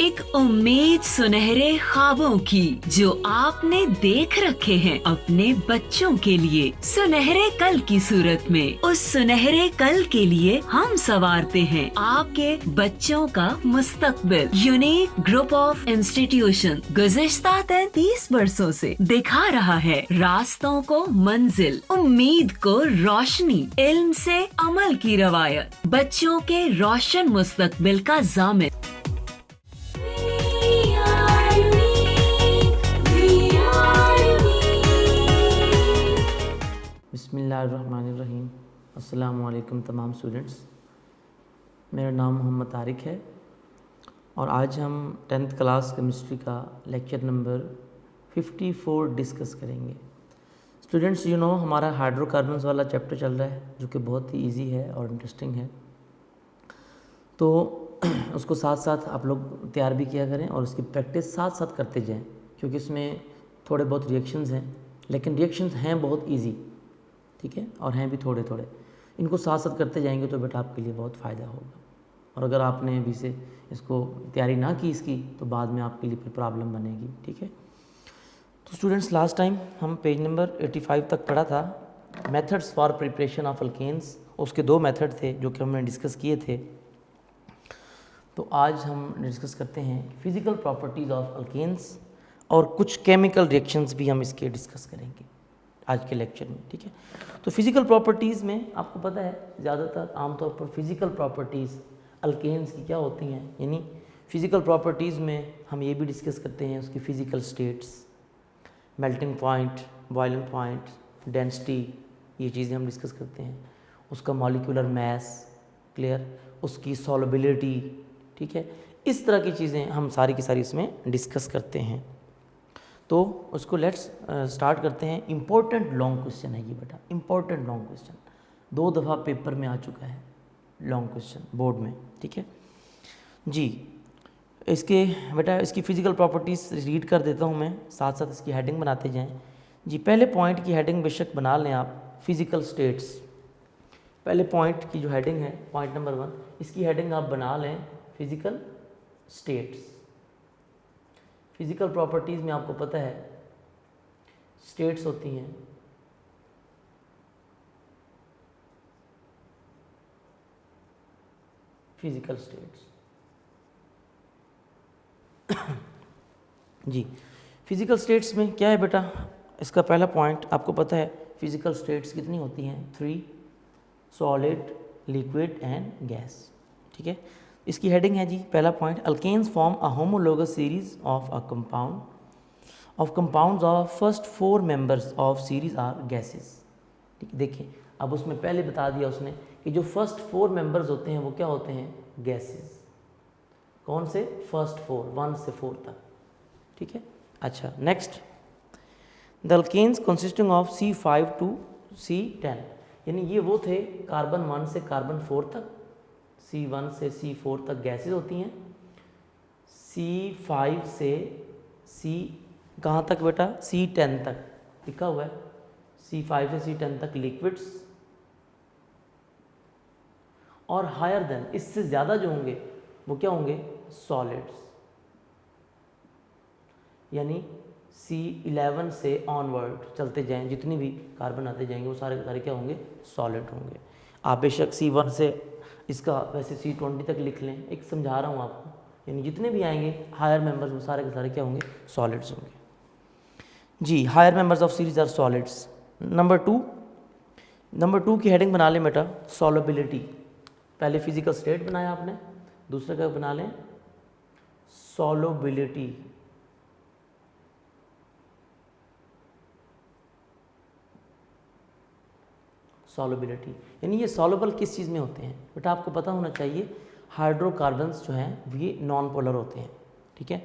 एक उम्मीद सुनहरे ख्वाबों की जो आपने देख रखे हैं अपने बच्चों के लिए, सुनहरे कल की सूरत में। उस सुनहरे कल के लिए हम संवारते हैं आपके बच्चों का मुस्तकबिल। यूनिक ग्रुप ऑफ इंस्टीट्यूशन गुज़िश्ता 33 वर्षों से दिखा रहा है रास्तों को मंजिल, उम्मीद को रोशनी, इल्म से अमल की रवायत, बच्चों के रोशन मुस्तकबिल का ज़ामिन। बिस्मिल्लाहिर्रहमानिर्रहीम। अस्सलामु अलैकुम तमाम स्टूडेंट्स, मेरा नाम मोहम्मद तारिक है और आज हम 10th क्लास केमिस्ट्री का लेक्चर नंबर 54 डिस्कस करेंगे। स्टूडेंट्स, हमारा हाइड्रोकार्बन्स वाला चैप्टर चल रहा है जो कि बहुत ही इजी है और इंटरेस्टिंग है, तो उसको साथ साथ आप लोग तैयार भी किया करें और उसकी प्रैक्टिस साथ साथ करते जाएं, क्योंकि इसमें थोड़े बहुत रिएक्शंस हैं, लेकिन रिएक्शंस हैं बहुत इजी, ठीक है, और हैं भी थोड़े थोड़े। इनको साथ साथ करते जाएंगे तो बेटा आपके लिए बहुत फ़ायदा होगा। और अगर आपने अभी से इसको तैयारी ना की इसकी, तो बाद में आपके लिए फिर प्रॉब्लम बनेगी, ठीक है। तो स्टूडेंट्स, लास्ट टाइम हम पेज नंबर 85 तक पढ़ा था, methods for preparation of alkanes. उसके 2 मेथड थे जो कि हमने डिस्कस किए थे। तो आज हम डिस्कस करते हैं फिज़िकल प्रॉपर्टीज़ ऑफ अल्केन्स और कुछ केमिकल रिएक्शंस भी हम इसके डिस्कस करेंगे आज के लेक्चर में, ठीक है। तो फिज़िकल प्रॉपर्टीज़ में आपको पता है ज़्यादातर आमतौर पर फिज़िकल प्रॉपर्टीज़ अल्केन्स की क्या होती हैं, यानी फिज़िकल प्रॉपर्टीज़ में हम ये भी डिस्कस करते हैं उसकी physical states, melting point, boiling point, density, ये चीज़ें हम डिस्कस करते हैं। उसका मॉलिक्यूलर मास, क्लियर, उसकी सॉल्युबिलिटी, ठीक है, इस तरह की चीज़ें हम सारी की सारी इसमें डिस्कस करते हैं। तो उसको लेट्स स्टार्ट करते हैं। इम्पोर्टेंट लॉन्ग क्वेश्चन है ये बेटा, इम्पोर्टेंट लॉन्ग क्वेश्चन, 2 दफ़ा पेपर में आ चुका है लॉन्ग क्वेश्चन बोर्ड में, ठीक है जी। इसके बेटा इसकी फ़िज़िकल प्रॉपर्टीज़ रीड कर देता हूँ मैं, साथ साथ इसकी हेडिंग बनाते जाएं जी। पहले पॉइंट की हेडिंग बेशक बना लें आप, फिज़िकल स्टेट्स। पहले पॉइंट की जो हेडिंग है, पॉइंट नंबर 1, इसकी हेडिंग आप बना लें फिज़िकल स्टेट्स। फिज़िकल प्रॉपर्टीज़ में आपको पता है स्टेट्स होती हैं, फिज़िकल स्टेट्स जी। फिज़िकल स्टेट्स में क्या है बेटा, इसका पहला पॉइंट आपको पता है फिज़िकल स्टेट्स कितनी होती हैं, 3, सॉलिड, लिक्विड एंड गैस, ठीक है। इसकी हेडिंग है जी, पहला point, alkanes form a homologous series of a compound of compounds of first 4 members of series are gases, ठीक है। देखिए अब उसमें पहले बता दिया उसने कि जो फर्स्ट 4 मेंबर्स होते हैं वो क्या होते हैं, गैसेस। कौन से, फर्स्ट 4, 1 से 4 तक, ठीक है। अच्छा, next, the alkanes consisting of C5 to C10, यानी ये वो थे कार्बन 1 से कार्बन 4 तक, C1 से C4 तक गैसेस होती हैं, C5 से C कहाँ तक बेटा, C10 तक लिखा हुआ है, C5 से C10 तक लिक्विड्स, और हायर देन, इससे ज़्यादा जो होंगे वो क्या होंगे, सॉलिड्स, यानी C11 से ऑनवर्ड चलते जाएं, जितनी भी कार्बन आते जाएंगे वो सारे के सारे क्या होंगे, सॉलिड होंगे। आप बेशक C1 से इसका वैसे C20 तक लिख लें, एक समझा रहा हूँ आपको, यानी जितने भी आएंगे हायर मेंबर्स वो सारे के सारे क्या होंगे, सॉलिड्स होंगे जी। Higher members of series are solids. Number 2 की हेडिंग बना लें बेटा, सॉल्युबिलिटी। पहले फिजिकल स्टेट बनाया आपने, दूसरा क्या बना लें, सॉल्युबिलिटी। सॉल्युबिलिटी यानी ये सॉल्युबल किस चीज़ में होते हैं बेटा, आपको पता होना चाहिए हाइड्रोकार्बन्स जो हैं ये नॉन पोलर होते हैं, ठीक है।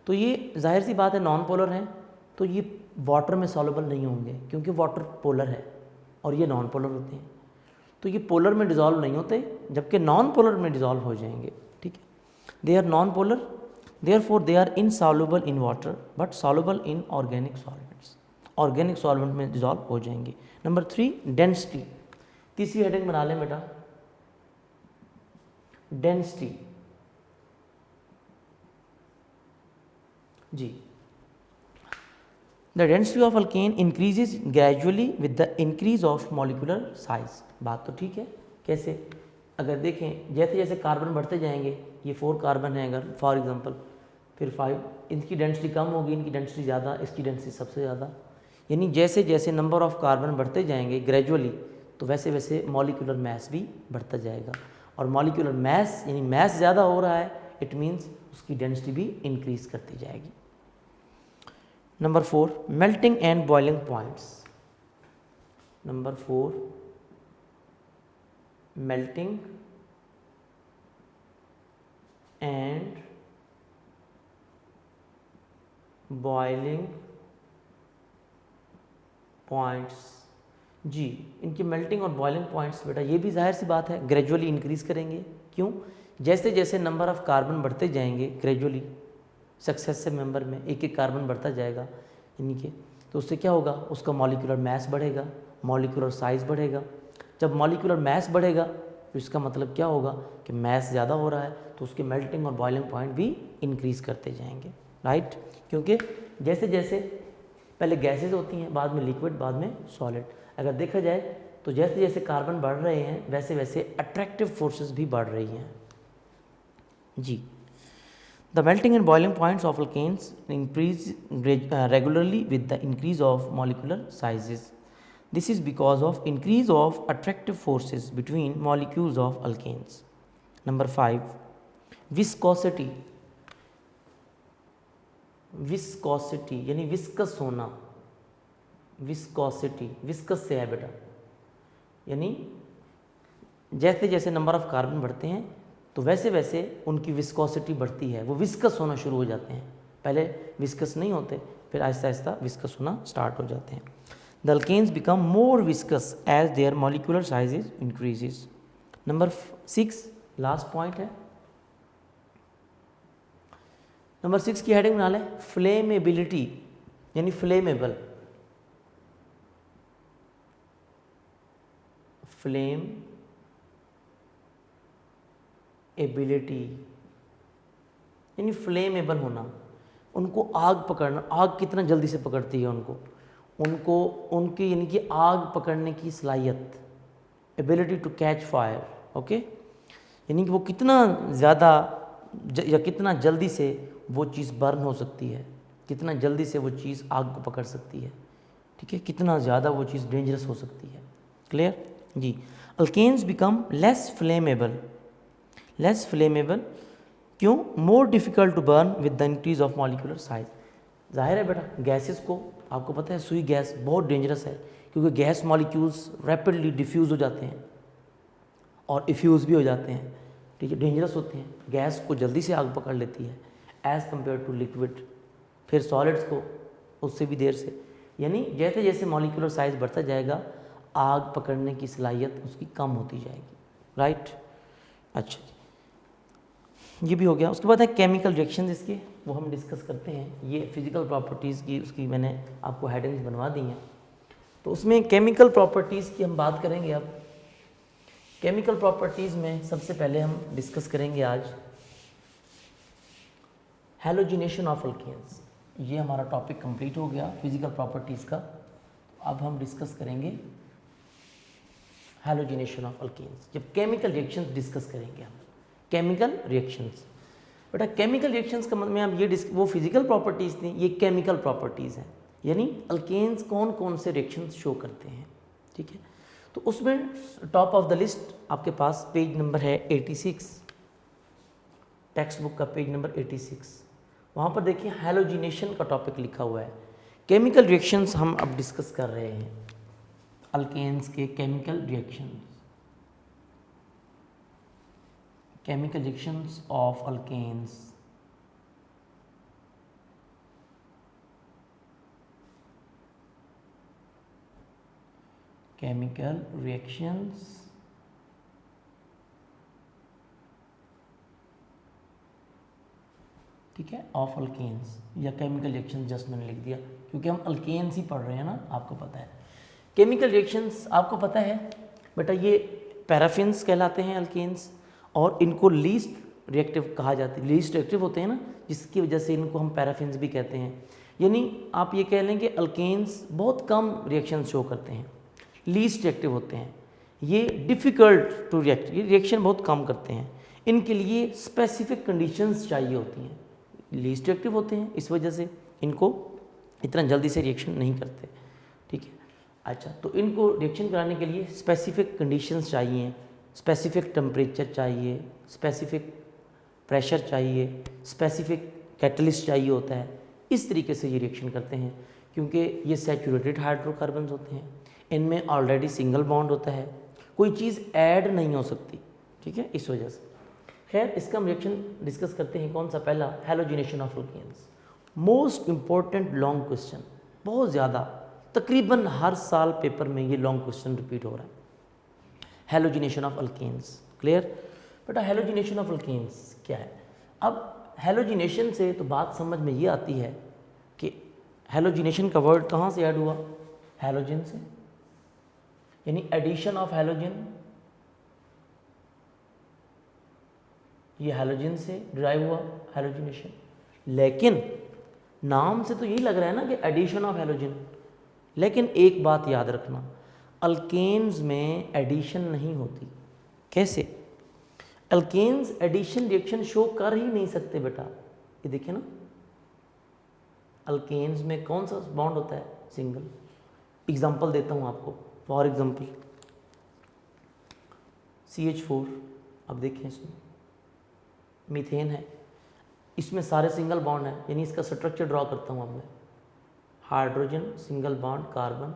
तो ये जाहिर सी बात है नॉन पोलर हैं, तो ये वाटर में सॉल्युबल नहीं होंगे क्योंकि वाटर पोलर है और ये नॉन पोलर होते हैं, तो ये पोलर में डिज़ोल्व नहीं होते, जबकि नॉन पोलर में डिज़ोल्व हो जाएंगे, ठीक है। They are non polar, therefore they are insoluble in water but soluble in organic solvents, organic solvent में डिज़ोल्व हो जाएंगे। Number 3, density. तीसरी हेडिंग बना लें बेटा, डेंसिटी। जी, the density of alkane increases gradually with the increase of molecular size. बात तो ठीक है, कैसे? अगर देखें जैसे जैसे कार्बन बढ़ते जाएंगे, ये 4 कार्बन है अगर फॉर एग्जांपल, फिर 5, इनकी डेंसिटी कम होगी, इनकी डेंसिटी ज़्यादा, इसकी डेंसिटी सबसे ज़्यादा। यानी जैसे जैसे नंबर ऑफ कार्बन बढ़ते जाएंगे ग्रेजुअली, तो वैसे वैसे मॉलिक्यूलर मैस भी बढ़ता जाएगा। और मॉलिक्यूलर मैस यानी मैस ज़्यादा हो रहा है, इट मीन्स उसकी डेंसिटी भी इंक्रीज करती जाएगी। Number 4, melting and boiling points. Number 4, melting and boiling points. जी, इनकी मेल्टिंग और बॉइलिंग पॉइंट्स बेटा ये भी जाहिर सी बात है ग्रेजुअली इंक्रीज करेंगे। क्यों? जैसे जैसे नंबर ऑफ कार्बन बढ़ते जाएंगे ग्रेजुअली, सक्सेसिव मेंबर में एक एक कार्बन बढ़ता जाएगा इनके, तो उससे क्या होगा, उसका मॉलिक्यूलर मैस बढ़ेगा, मॉलिक्यूलर साइज बढ़ेगा। जब मॉलिक्यूलर मैस बढ़ेगा तो इसका मतलब क्या होगा कि मैस ज़्यादा हो रहा है, तो उसके मेल्टिंग और बॉइलिंग पॉइंट भी इंक्रीज करते जाएंगे, राइट। क्योंकि जैसे जैसे पहले गैसेज होती हैं, बाद में लिक्विड, बाद में सॉलिड। अगर देखा जाए तो जैसे जैसे कार्बन बढ़ रहे हैं वैसे वैसे अट्रैक्टिव फोर्सेस भी बढ़ रही हैं। जी, the melting and boiling points of alkanes increase regularly with the increase of molecular sizes. This is because of increase of attractive forces between molecules of alkanes. Number 5, viscosity. Viscosity यानी viscous होना, viscosity viscous से है बेटा, यानी जैसे जैसे number of carbon बढ़ते हैं तो वैसे वैसे उनकी विस्कोसिटी बढ़ती है, वो विस्कस होना शुरू हो जाते हैं। पहले विस्कस नहीं होते, फिर आहिस्ता आहिस्ता विस्कस होना स्टार्ट हो जाते हैं। The alkanes become more viscous as their molecular size increases. Number 6, last point है। नंबर 6 की हेडिंग बना लें फ्लेमेबिलिटी, यानी फ्लेमेबल। फ्लेम एबिलिटी यानी फ्लेमेबल होना, उनको आग पकड़ना, आग कितना जल्दी से पकड़ती है उनको उनकी यानी कि आग पकड़ने की सलाहियत, ability to catch fire, okay. यानी कि वो कितना ज़्यादा या कितना जल्दी से वो चीज़ बर्न हो सकती है, कितना जल्दी से वो चीज़ आग को पकड़ सकती है, ठीक है, कितना ज़्यादा वो चीज़ डेंजरस हो सकती है। क्लियर? जी, alkanes become less flammable. Less flammable क्यों? More difficult to burn with the increase of molecular size. जाहिर है बेटा, गैसेस को आपको पता है सुई गैस बहुत डेंजरस है, क्योंकि गैस मॉलिक्यूल्स रैपिडली डिफ्यूज़ हो जाते हैं और इफ्यूज़ भी हो जाते हैं, ठीक है, डेंजरस होते हैं। गैस को जल्दी से आग पकड़ लेती है एज़ कम्पेयर टू लिक्विड, फिर सॉलिड्स को उससे भी देर से। यानी जैसे जैसे मॉलिक्यूलर साइज बढ़ता जाएगा आग पकड़ने की सलाहियत उसकी कम होती जाएगी, राइट। अच्छा, ये भी हो गया। उसके बाद है केमिकल रिएक्शंस, इसके वो हम डिस्कस करते हैं। ये फिजिकल प्रॉपर्टीज़ की उसकी मैंने आपको हेडिंग्स बनवा दी हैं, तो उसमें केमिकल प्रॉपर्टीज़ की हम बात करेंगे। अब केमिकल प्रॉपर्टीज़ में सबसे पहले हम डिस्कस करेंगे आज हैलोजिनेशन ऑफ अल्केन्स। ये हमारा टॉपिक कंप्लीट हो गया फिजिकल प्रॉपर्टीज़ का। अब हम डिस्कस करेंगे हैलोजिनेशन ऑफ अल्केन्स, जब केमिकल रिएक्शंस डिस्कस करेंगे हम। केमिकल रिएक्शंस बेटा, केमिकल रिएक्शंस का मतलब हम ये वो फिजिकल प्रॉपर्टीज़ थी, ये केमिकल प्रॉपर्टीज़ हैं, यानी अल्केन्स कौन कौन से रिएक्शंस शो करते हैं, ठीक है। तो उसमें टॉप ऑफ द लिस्ट आपके पास पेज नंबर है 86, टेक्स्ट बुक का पेज नंबर 86। वहाँ पर देखिए हैलोजिनेशन का टॉपिक लिखा हुआ है। केमिकल रिएक्शंस हम अब डिस्कस कर रहे हैं, अल्केन्स के chemical reactions. Chemical reactions of alkanes. Chemical reactions ठीक है ऑफ अल्केन्स, या केमिकल रिएक्शंस जस्ट मैंने लिख दिया क्योंकि हम अल्केन्स ही पढ़ रहे हैं ना, आपको पता है। केमिकल रिएक्शंस आपको पता है बेटा, ये पैराफिन्स कहलाते हैं अल्केन्स, और इनको लीस्ट रिएक्टिव कहा जाती है, लीस्ट रिएक्टिव होते हैं ना, जिसकी वजह से इनको हम पैराफिन्स भी कहते हैं। यानी आप ये कह लें कि अल्केन्स बहुत कम रिएक्शन शो करते हैं, लीस्ट रिएक्टिव होते हैं, ये डिफ़िकल्ट टू रिएक्ट, ये रिएक्शन बहुत कम करते हैं, इनके लिए स्पेसिफिक कंडीशंस चाहिए होती हैं, लीस्ट रिएक्टिव होते हैं, इस वजह से इनको इतना जल्दी से रिएक्शन नहीं करते, ठीक है। अच्छा, तो इनको रिएक्शन कराने के लिए स्पेसिफिक कंडीशंस चाहिए, स्पेसिफिक टेम्परेचर चाहिए, स्पेसिफिक प्रेशर चाहिए, स्पेसिफिक कैटलिस्ट चाहिए होता है। इस तरीके से ये रिएक्शन करते हैं, क्योंकि ये सैचुरेटेड हाइड्रोकार्बन्स होते हैं, इनमें ऑलरेडी सिंगल बॉन्ड होता है, कोई चीज़ ऐड नहीं हो सकती, ठीक है, इस वजह से। खैर, इसका हम रिएक्शन डिस्कस करते हैं। कौन सा? पहला, halogenation of alkanes. Most important long question, बहुत ज़्यादा, तकरीबन हर साल पेपर में ये लॉन्ग क्वेश्चन रिपीट हो रहा है। हैलोजिनेशन ऑफ अल्केन्स, क्लियर बेटा? हैलोजिनेशन ऑफ अल्केन्स क्या है? अब हैलोजिनेशन से तो बात समझ में ये आती है कि हैलोजिनेशन का वर्ड कहाँ से ऐड हुआ? हैलोजन से, यानी एडिशन ऑफ हैलोजन, ये हैलोजन से डिराइव हुआ हैलोजिनेशन। लेकिन नाम से तो यही लग रहा है ना कि एडिशन ऑफ हैलोजन, लेकिन एक बात याद रखना, अल्केन्स में एडिशन नहीं होती। कैसे? अल्केन्स एडिशन रिएक्शन शो कर ही नहीं सकते बेटा। ये देखिए ना, अल्केन्स में कौन सा बॉन्ड होता है? सिंगल। एग्जांपल देता हूँ आपको, फॉर एग्जांपल CH4, अब देखें इसमें मीथेन है, इसमें सारे सिंगल बॉन्ड हैं, यानी इसका स्ट्रक्चर ड्रॉ करता हूँ अब मैं, hydrogen single bond carbon,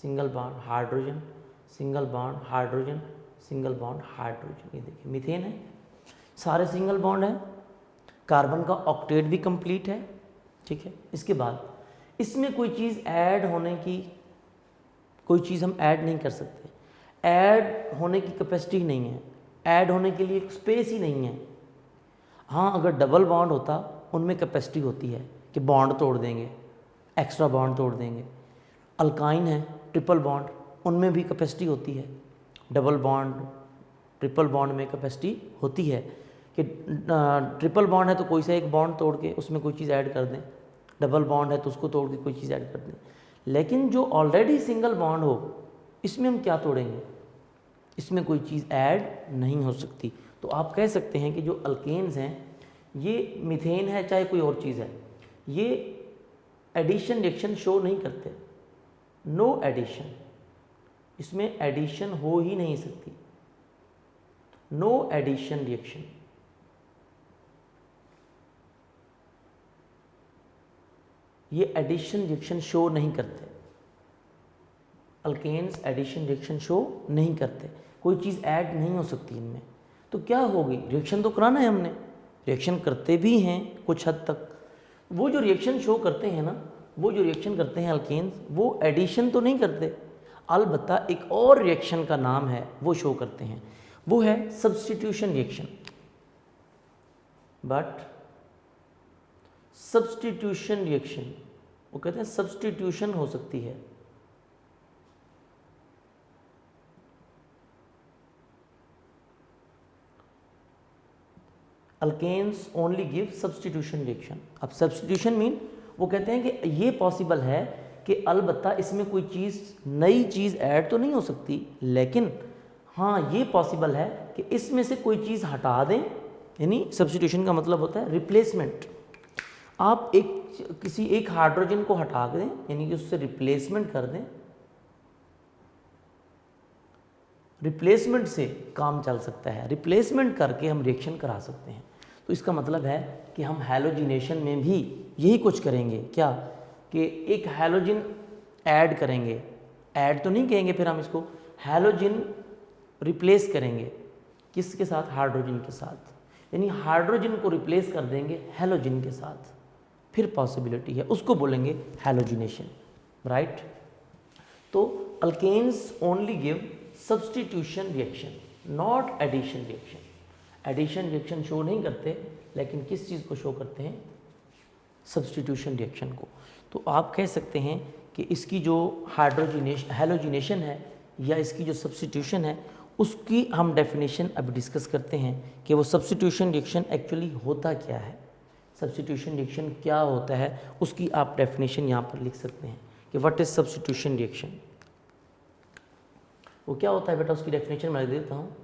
single bond hydrogen, single bond hydrogen, single bond hydrogen. ये देखिए मीथेन है, सारे सिंगल बॉन्ड है, कार्बन का ऑक्टेट भी कंप्लीट है, ठीक है। इसके बाद इसमें कोई चीज़ ऐड होने की, कोई चीज़ हम ऐड नहीं कर सकते, ऐड होने की कैपेसिटी नहीं है, ऐड होने के लिए स्पेस ही नहीं है। हाँ, अगर डबल बॉन्ड होता उनमें कैपेसिटी होती है कि बॉन्ड तोड़ देंगे, एक्स्ट्रा बॉन्ड तोड़ देंगे। अल्काइन है, ट्रिपल बॉन्ड, उनमें भी कैपेसिटी होती है। डबल बॉन्ड, ट्रिपल बॉन्ड में कैपेसिटी होती है कि ट्रिपल बॉन्ड है तो कोई सा एक बॉन्ड तोड़ के उसमें कोई चीज़ ऐड कर दें, डबल बॉन्ड है तो उसको तोड़ के कोई चीज़ ऐड कर दें। लेकिन जो ऑलरेडी सिंगल बॉन्ड हो, इसमें हम क्या तोड़ेंगे? इसमें कोई चीज़ ऐड नहीं हो सकती। तो आप कह सकते हैं कि जो अल्केन्स हैं, ये मीथेन है चाहे कोई और चीज़ है, ये एडिशन रिएक्शन शो नहीं करते, नो एडिशन, इसमें एडिशन हो ही नहीं सकती, नो एडिशन रिएक्शन। ये एडिशन रिएक्शन शो नहीं करते, अल्केन्स एडिशन रिएक्शन शो नहीं करते, कोई चीज़ ऐड नहीं हो सकती इनमें। तो क्या होगी? रिएक्शन तो कराना है हमने, रिएक्शन करते भी हैं कुछ हद तक। वो जो रिएक्शन शो करते हैं ना, वो जो रिएक्शन करते हैं अल्केन्स, वो एडिशन तो नहीं करते, अलबत्ता एक और रिएक्शन का नाम है वो शो करते हैं, वो है substitution reaction. But substitution reaction, वो कहते हैं सब्स्टिट्यूशन हो सकती है, alkanes only give substitution reaction. अब सब्स्टिट्यूशन मीन, वो कहते हैं कि ये पॉसिबल है कि अलबत्ता इसमें कोई चीज़, नई चीज़ ऐड तो नहीं हो सकती, लेकिन हाँ ये पॉसिबल है कि इसमें से कोई चीज़ हटा दें, यानी सब्स्टिट्यूशन का मतलब होता है रिप्लेसमेंट। आप किसी एक हाइड्रोजन को हटा दें, यानी कि उससे रिप्लेसमेंट कर दें, रिप्लेसमेंट से काम चल सकता है, रिप्लेसमेंट करके हम रिएक्शन करा सकते हैं। तो इसका मतलब है कि हम हैलोजिनेशन में भी यही कुछ करेंगे, क्या कि एक हैलोजन ऐड करेंगे, ऐड तो नहीं कहेंगे फिर हम इसको, हैलोजन रिप्लेस करेंगे किसके साथ? हाइड्रोजन के साथ, यानी हाइड्रोजन को रिप्लेस कर देंगे हैलोजन के साथ, फिर पॉसिबिलिटी है, उसको बोलेंगे हैलोजिनेशन, राइट। तो alkanes only give substitution reaction, not addition reaction. Addition reaction show नहीं करते, लेकिन किस चीज़ को शो करते हैं? सब्स्टिट्यूशन रिएक्शन को। तो आप कह सकते हैं कि इसकी जो हैलोजिनेशन है या इसकी जो सब्स्टिट्यूशन है, उसकी हम डेफिनेशन अभी डिस्कस करते हैं कि वो सब्स्टिट्यूशन रिएक्शन एक्चुअली होता क्या है। सब्स्टिट्यूशन रिएक्शन क्या होता है उसकी आप डेफिनेशन यहाँ पर लिख सकते हैं कि व्हाट इज सब्स्टिट्यूशन रिएक्शन। वो क्या होता है बेटा, उसकी डेफिनेशन मैं लिख देता हूँ।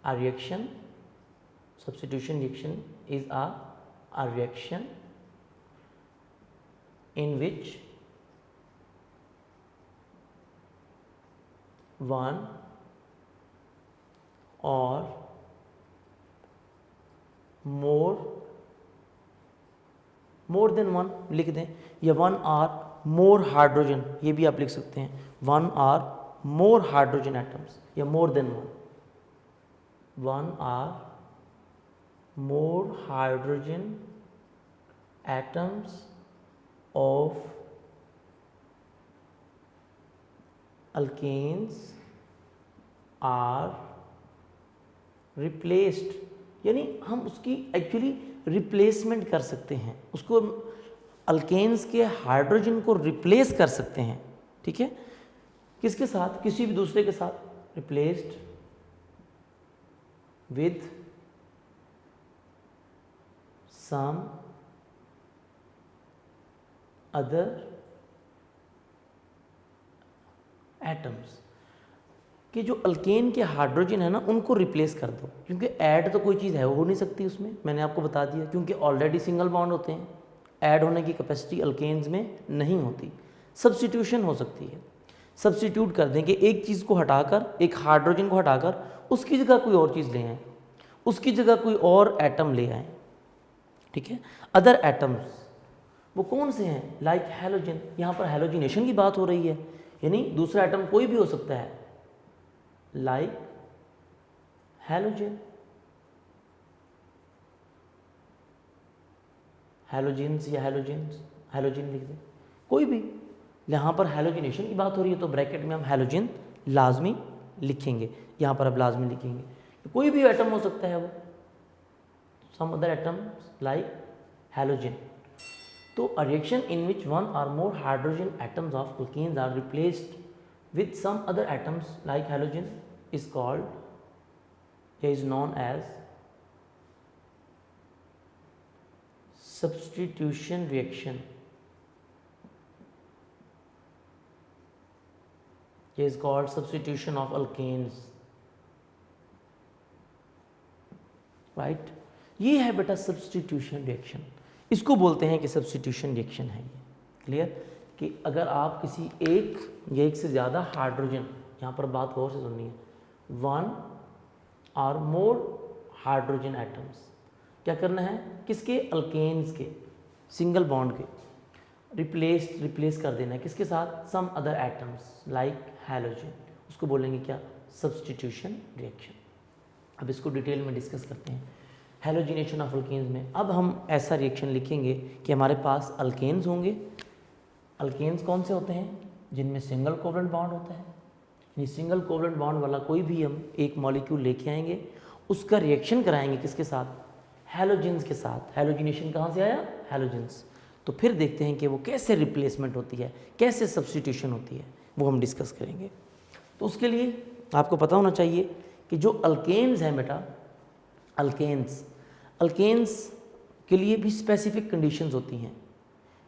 A reaction, substitution reaction is a reaction in which one or more than one लिख दें, या one or more हाइड्रोजन, ये भी आप लिख सकते हैं, one or more hydrogen atoms या more than one or more hydrogen atoms of alkanes are replaced, यानी हम उसकी एक्चुअली रिप्लेसमेंट कर सकते हैं, उसको अल्केन्स के हाइड्रोजन को रिप्लेस कर सकते हैं। ठीक है, किसके साथ, किसी भी दूसरे के साथ, replaced with some other atoms, कि जो अल्केन के हाइड्रोजन है ना उनको रिप्लेस कर दो, क्योंकि ऐड तो कोई चीज़ है हो नहीं सकती उसमें, मैंने आपको बता दिया, क्योंकि ऑलरेडी सिंगल बॉन्ड होते हैं, ऐड होने की कैपेसिटी अल्केन्स में नहीं होती। सब्स्टिट्यूशन हो सकती है, सब्स्टिट्यूट कर दें कि एक चीज़ को हटाकर, एक हाइड्रोजन को हटाकर उसकी जगह कोई और चीज़ ले आएँ, उसकी जगह कोई और एटम ले आएँ। ठीक है, अदर एटम्स वो कौन से हैं, लाइक हैलोजन, यहाँ पर हैलोजिनेशन की बात हो रही है, यानी दूसरा एटम कोई भी हो सकता है, लाइक हैलोजन, हैलोजेंस या हैलोजेंस, हैलोजन लिख दें, कोई भी, यहाँ पर हैलोजिनेशन की बात हो रही है तो ब्रैकेट में हम हैलोजन लाजमी लिखेंगे, यहाँ पर अब लाजमी लिखेंगे, कोई भी एटम हो सकता है वो, some other atoms like halogen. So a reaction in which one or more hydrogen atoms of alkenes are replaced with some other atoms like halogen is called, is known as substitution reaction. It is called substitution of alkanes, right? ये है बेटा substitution reaction, इसको बोलते हैं कि substitution reaction है ये। Clear, कि अगर आप किसी एक या एक से ज़्यादा हाइड्रोजन, यहाँ पर बात गौर से सुननी है, वन और मोर हाइड्रोजन एटम्स, क्या करना है, किसके, अल्केन्स के, सिंगल बॉन्ड के, रिप्लेस कर देना है, किसके साथ, some other atoms like halogen, उसको बोलेंगे क्या, सब्स्टिट्यूशन रिएक्शन। अब इसको डिटेल में डिस्कस करते हैं। हैलोजिनेशन ऑफ अल्केन्स में अब हम ऐसा रिएक्शन लिखेंगे कि हमारे पास अल्केन्स होंगे। अल्केन्स कौन से होते हैं, जिनमें सिंगल कोवलेंट बॉन्ड होता है, यानी सिंगल कोवलेंट बॉन्ड वाला कोई भी हम एक मॉलिक्यूल लेके आएंगे, उसका रिएक्शन कराएंगे किसके साथ, हैलोजेंस के साथ। हैलोजिनेशन कहाँ से आया, हैलोजेंस। तो फिर देखते हैं कि वो कैसे रिप्लेसमेंट होती है, कैसे सब्स्टिट्यूशन होती है, वो हम डिस्कस करेंगे। तो उसके लिए आपको पता होना चाहिए कि जो अल्केन्स हैं बेटा, अल्केन्स के लिए भी स्पेसिफिक कंडीशंस होती हैं।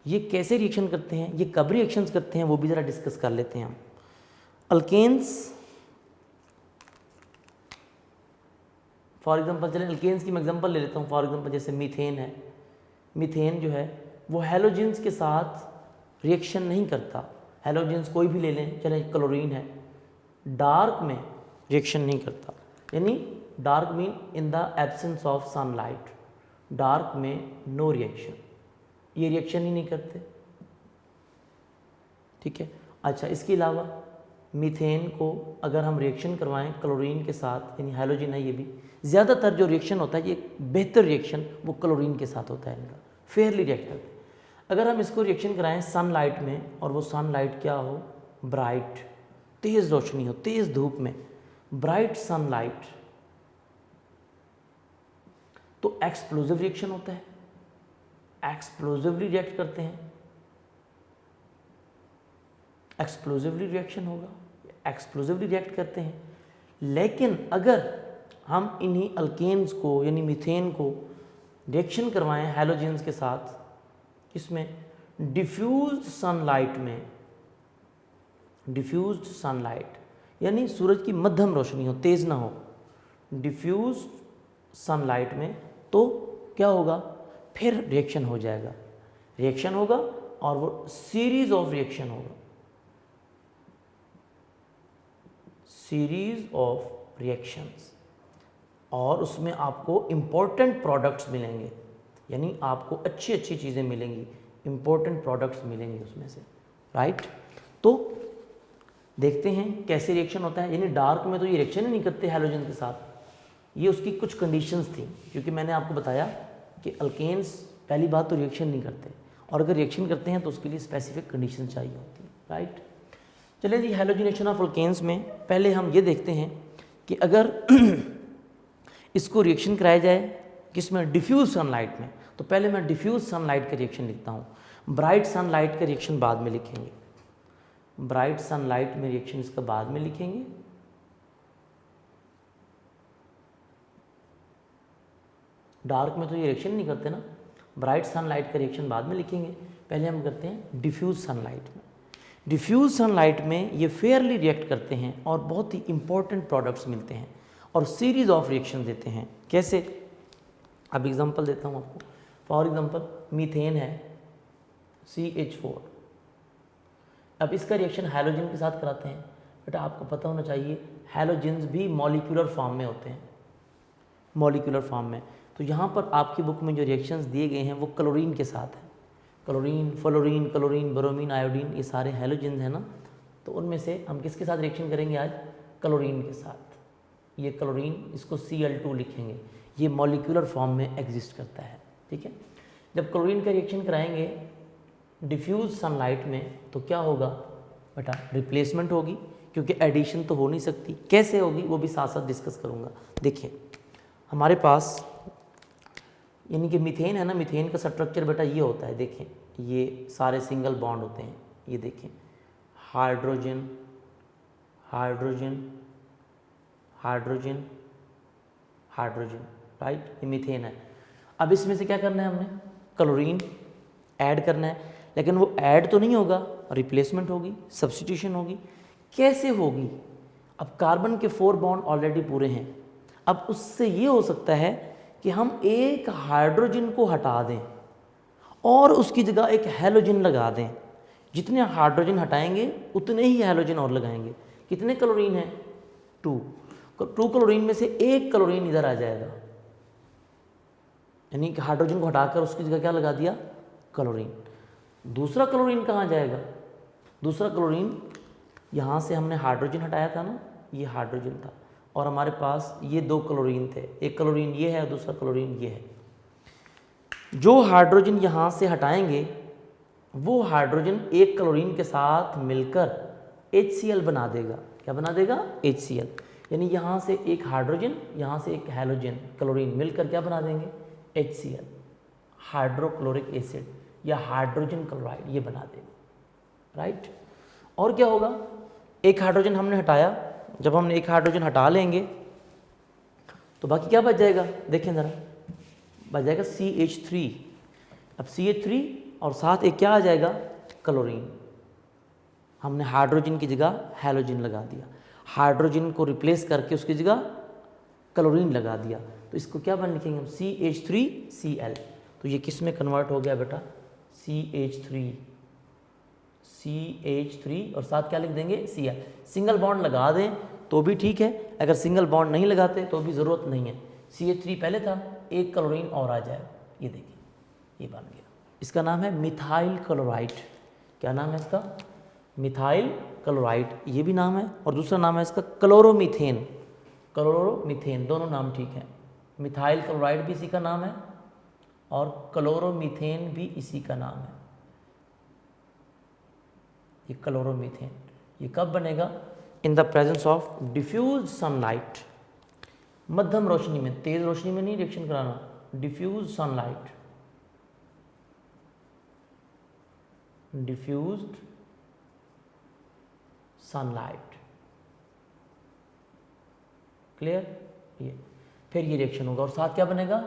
ये कैसे रिएक्शन करते हैं, ये कब रिएक्शंस करते हैं, वो भी ज़रा डिस्कस कर लेते हैं हम। अल्केन्स, फॉर एग्जांपल, चलें अल्केन्स की मैं एग्जांपल ले लेता हूँ। फॉर एग्जांपल जैसे मीथेन है, मीथेन जो है वो हैलोजेंस के साथ रिएक्शन नहीं करता। हैलोजेंस कोई भी ले लें, चलें क्लोरीन है, डार्क में रिएक्शन नहीं करता, यानी dark mean in the absence of sunlight, dark में नो रिएक्शन, ये रिएक्शन ही नहीं करते। ठीक है, अच्छा, इसके अलावा मीथेन को अगर हम रिएक्शन करवाएं क्लोरीन के साथ, यानी हैलोजन है ये भी, ज़्यादातर जो रिएक्शन होता है ये बेहतर रिएक्शन वो क्लोरीन के साथ होता है, इनका फेयरली रिएक्ट करते हैं। अगर हम इसको रिएक्शन कराएं सनलाइट में, और वो सनलाइट क्या हो, ब्राइट, तेज़ रोशनी हो, तेज़ धूप में, ब्राइट सनलाइट, तो एक्सप्लोजिव रिएक्शन होता है, एक्सप्लोजिवली रिएक्ट करते हैं, एक्सप्लोजिवली रिएक्शन होगा, एक्सप्लोजिवली रिएक्ट करते हैं। लेकिन अगर हम इन्हीं अल्केन्स को यानी मीथेन को रिएक्शन करवाएं हैलोजेंस के साथ, इसमें डिफ्यूज्ड सनलाइट में, डिफ्यूज्ड सनलाइट यानी सूरज की मध्यम रोशनी हो, तेज ना हो, डिफ्यूज्ड सनलाइट में, तो क्या होगा, फिर रिएक्शन हो जाएगा, रिएक्शन होगा और वो सीरीज ऑफ रिएक्शन होगा, सीरीज ऑफ रिएक्शंस, और उसमें आपको इंपॉर्टेंट प्रोडक्ट्स मिलेंगे, यानी आपको अच्छी अच्छी चीज़ें मिलेंगी, इंपॉर्टेंट प्रोडक्ट्स मिलेंगे उसमें से, राइट। तो देखते हैं कैसे रिएक्शन होता है। यानी डार्क में तो ये रिएक्शन ही नहीं करते हैलोजन के साथ, ये उसकी कुछ कंडीशंस थी, क्योंकि मैंने आपको बताया कि अल्केन्स पहली बात तो रिएक्शन नहीं करते, और अगर रिएक्शन करते हैं तो उसके लिए स्पेसिफिक कंडीशन चाहिए होती है, राइट। चलिए जी, हैलोजिनेशन ऑफ अल्केन्स में पहले हम ये देखते हैं कि अगर इसको रिएक्शन कराया जाए किसमें, डिफ्यूज सनलाइट में, तो पहले मैं डिफ्यूज सनलाइट का रिएक्शन लिखता हूँ, ब्राइट सनलाइट का रिएक्शन बाद में लिखेंगे, ब्राइट सनलाइट में रिएक्शन इसका बाद में लिखेंगे, डार्क में तो ये रिएक्शन नहीं करते ना, ब्राइट सनलाइट का रिएक्शन बाद में लिखेंगे, पहले हम करते हैं डिफ्यूज सनलाइट में। डिफ्यूज सनलाइट में ये फेयरली रिएक्ट करते हैं और बहुत ही इंपॉर्टेंट प्रोडक्ट्स मिलते हैं और सीरीज ऑफ रिएक्शन देते हैं। कैसे, अब एग्जांपल देता हूँ आपको। फॉर एग्जांपल मीथेन है CH4, अब इसका रिएक्शन हैलोजन के साथ कराते हैं। बेटा आपको पता होना चाहिए हैलोजेंस भी मॉलिक्यूलर फॉर्म में होते हैं, मॉलिक्यूलर फॉर्म में। तो यहाँ पर आपकी बुक में जो रिएक्शंस दिए गए हैं वो क्लोरीन के साथ है, chlorine, fluorine, chlorine, bromine, iodine, ये सारे हैलोजेंस हैं ना। तो उनमें से हम किसके साथ रिएक्शन करेंगे आज, क्लोरीन के साथ। ये क्लोरीन, इसको Cl2 लिखेंगे, ये मॉलिक्यूलर फॉर्म में एग्जिस्ट करता है, ठीक है। जब क्लोरीन का रिएक्शन कराएंगे डिफ्यूज सनलाइट में तो क्या होगा बेटा, रिप्लेसमेंट होगी, क्योंकि एडिशन तो हो नहीं सकती। कैसे होगी वो भी साथ साथ डिस्कस करूँगा। देखिए हमारे पास यानी कि मीथेन है ना, मीथेन का स्ट्रक्चर बेटा ये होता है, देखें ये सारे सिंगल बॉन्ड होते हैं, ये देखें hydrogen, hydrogen, hydrogen, hydrogen, right, ये मीथेन है। अब इसमें से क्या करना है, हमने क्लोरीन ऐड करना है, लेकिन वो ऐड तो नहीं होगा, रिप्लेसमेंट होगी, सब्स्टिट्यूशन होगी। कैसे होगी, अब कार्बन के 4 बॉन्ड ऑलरेडी पूरे हैं, अब उससे ये हो सकता है कि हम एक हाइड्रोजन को हटा दें और उसकी जगह एक हैलोजन लगा दें। जितने हाइड्रोजन हटाएंगे उतने ही हैलोजन और लगाएंगे। कितने क्लोरीन है, 2 क्लोरीन में से एक क्लोरीन इधर आ जाएगा, यानी कि हाइड्रोजन को हटाकर उसकी जगह क्या लगा दिया, क्लोरीन। दूसरा क्लोरीन कहाँ जाएगा, दूसरा क्लोरीन यहाँ से हमने हाइड्रोजन हटाया था ना, ये हाइड्रोजन था और हमारे पास ये 2 क्लोरीन थे, एक क्लोरीन ये है और दूसरा क्लोरीन ये है। जो हाइड्रोजन यहाँ से हटाएंगे वो हाइड्रोजन एक क्लोरीन के साथ मिलकर HCl बना देगा। क्या बना देगा, HCl, यानी यहाँ से एक हाइड्रोजन, यहाँ से एक हैलोजन, क्लोरीन मिलकर क्या बना देंगे, HCl, हाइड्रोक्लोरिक एसिड या हाइड्रोजन क्लोराइड, ये बना देगा, राइट। और क्या होगा, एक हाइड्रोजन हमने हटाया, जब हमने एक हाइड्रोजन हटा लेंगे तो बाकी क्या बच जाएगा, देखें ज़रा, बच जाएगा CH3। अब CH3 और साथ एक क्या आ जाएगा, क्लोरीन। हमने हाइड्रोजन की जगह हैलोजन लगा दिया, हाइड्रोजन को रिप्लेस करके उसकी जगह क्लोरीन लगा दिया, तो इसको क्या बन लिखेंगे हम, CH3Cl। तो ये किस में कन्वर्ट हो गया बेटा, CH3 और साथ क्या लिख देंगे, Cl। सिंगल बॉन्ड लगा दें तो भी ठीक है, अगर सिंगल बॉन्ड नहीं लगाते तो भी ज़रूरत नहीं है। CH3 पहले था, एक क्लोरीन और आ जाए, ये देखिए ये बन गया। इसका नाम है मिथाइल क्लोराइड। क्या नाम है इसका, मिथाइल क्लोराइड, ये भी नाम है, और दूसरा नाम है इसका क्लोरोमीथेन। क्लोरोमीथेन दोनों नाम ठीक है, मिथाइल क्लोराइड भी इसी का नाम है और क्लोरोमीथेन भी इसी का नाम है। ये क्लोरोमीथेन, ये कब बनेगा, in the presence of diffuse sunlight, मध्यम रोशनी में, तेज रोशनी में नहीं रिएक्शन कराना, diffuse sunlight, diffused sunlight, clear, ये फिर ये रिएक्शन होगा और साथ क्या बनेगा,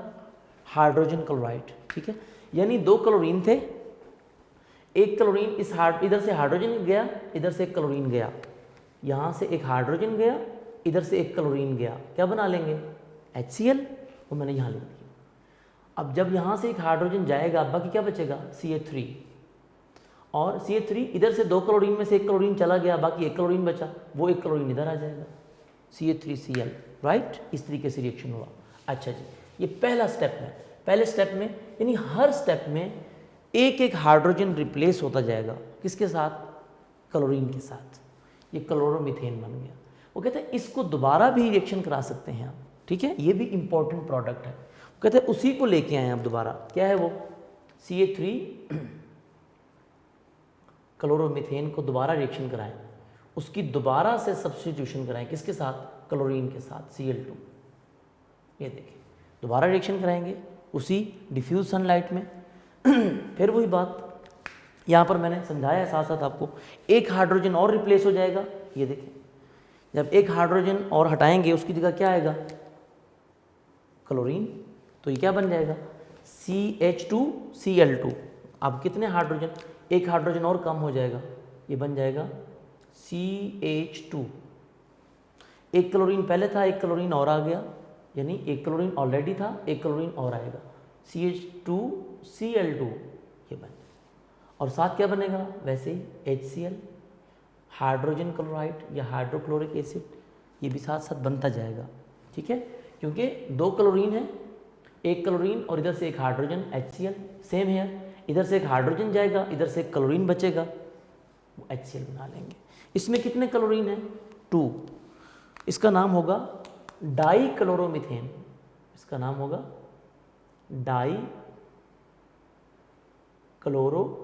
हाइड्रोजन क्लोराइड। ठीक है, यानी 2 क्लोरीन थे, एक क्लोरीन इस इधर से हाइड्रोजन गया, इधर से एक क्लोरीन गया, यहाँ से एक हाइड्रोजन गया, इधर से एक क्लोरीन गया, क्या बना लेंगे, HCl, वो मैंने यहाँ लिख दिया। अब जब यहाँ से एक हाइड्रोजन जाएगा, बाकी क्या बचेगा, CH3, और CH3 इधर से 2 क्लोरीन में से एक क्लोरीन चला गया, बाकी एक क्लोरीन बचा, वो एक क्लोरीन इधर आ जाएगा, CH3Cl, राइट। इस तरीके से रिएक्शन हुआ। अच्छा जी, ये पहला स्टेप है। पहले स्टेप में यानी हर स्टेप में एक एक हाइड्रोजन रिप्लेस होता जाएगा, किसके साथ, क्लोरीन के साथ। ये क्लोरोमीथेन बन गया। वो कहते हैं इसको दोबारा भी रिएक्शन करा सकते हैं आप, ठीक है, ये भी इंपॉर्टेंट प्रोडक्ट है। वो कहते हैं उसी को लेके आए आप दोबारा, क्या है वो, CH3 क्लोरोमीथेन को दोबारा रिएक्शन कराएं, उसकी दोबारा से सब्स्टिट्यूशन कराएं, किसके साथ, क्लोरीन के साथ, Cl2। ये देखिए, दोबारा रिएक्शन कराएंगे उसी डिफ्यूज सनलाइट में। फिर वही बात यहाँ पर मैंने समझाया है साथ साथ आपको, एक हाइड्रोजन और रिप्लेस हो जाएगा। ये देखिए, जब एक हाइड्रोजन और हटाएंगे उसकी जगह क्या आएगा, क्लोरीन, तो ये क्या बन जाएगा, CH2Cl2। अब कितने हाइड्रोजन, एक हाइड्रोजन और कम हो जाएगा, ये बन जाएगा CH2। एक क्लोरीन पहले था, एक क्लोरीन और आ गया, यानी एक क्लोरीन ऑलरेडी था, एक क्लोरीन और आएगा, CH2Cl2, ये बन। और साथ क्या बनेगा, वैसे ही HCl, हाइड्रोजन क्लोराइड या हाइड्रोक्लोरिक एसिड, ये भी साथ साथ बनता जाएगा। ठीक है, क्योंकि 2 क्लोरीन है, एक क्लोरीन और इधर से एक हाइड्रोजन, HCl। सेम है, इधर से एक हाइड्रोजन जाएगा, इधर से एक क्लोरीन बचेगा, वो HCl बना लेंगे। इसमें कितने क्लोरीन हैं, 2। इसका नाम होगा डाई क्लोरोमीथेन, इसका नाम होगा डाई क्लोरोमीथेन,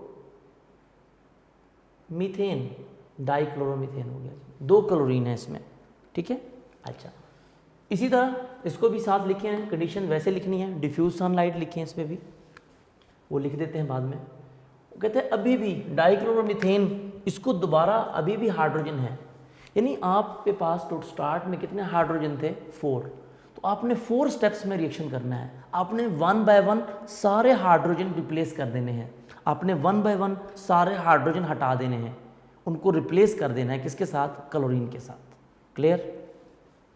डाई क्लोरोमीथेन हो गया। 2 क्लोरीन है इसमें, ठीक है। अच्छा, इसी तरह इसको भी साथ लिखे हैं, कंडीशन वैसे लिखनी है, डिफ्यूज सनलाइट लिखे हैं इसमें भी, वो लिख देते हैं बाद में। वो कहते हैं अभी भी डाइक्लोरोमीथेन, इसको दोबारा अभी भी हाइड्रोजन है, यानी आपके पास तो स्टार्ट में कितने हाइड्रोजन थे, 4, तो आपने 4 स्टेप्स में रिएक्शन करना है। आपने 1 बाय 1 सारे हाइड्रोजन रिप्लेस कर देने हैं, आपने 1 बाय 1 सारे हाइड्रोजन हटा देने हैं, उनको रिप्लेस कर देना है, किसके साथ, क्लोरीन के साथ। क्लियर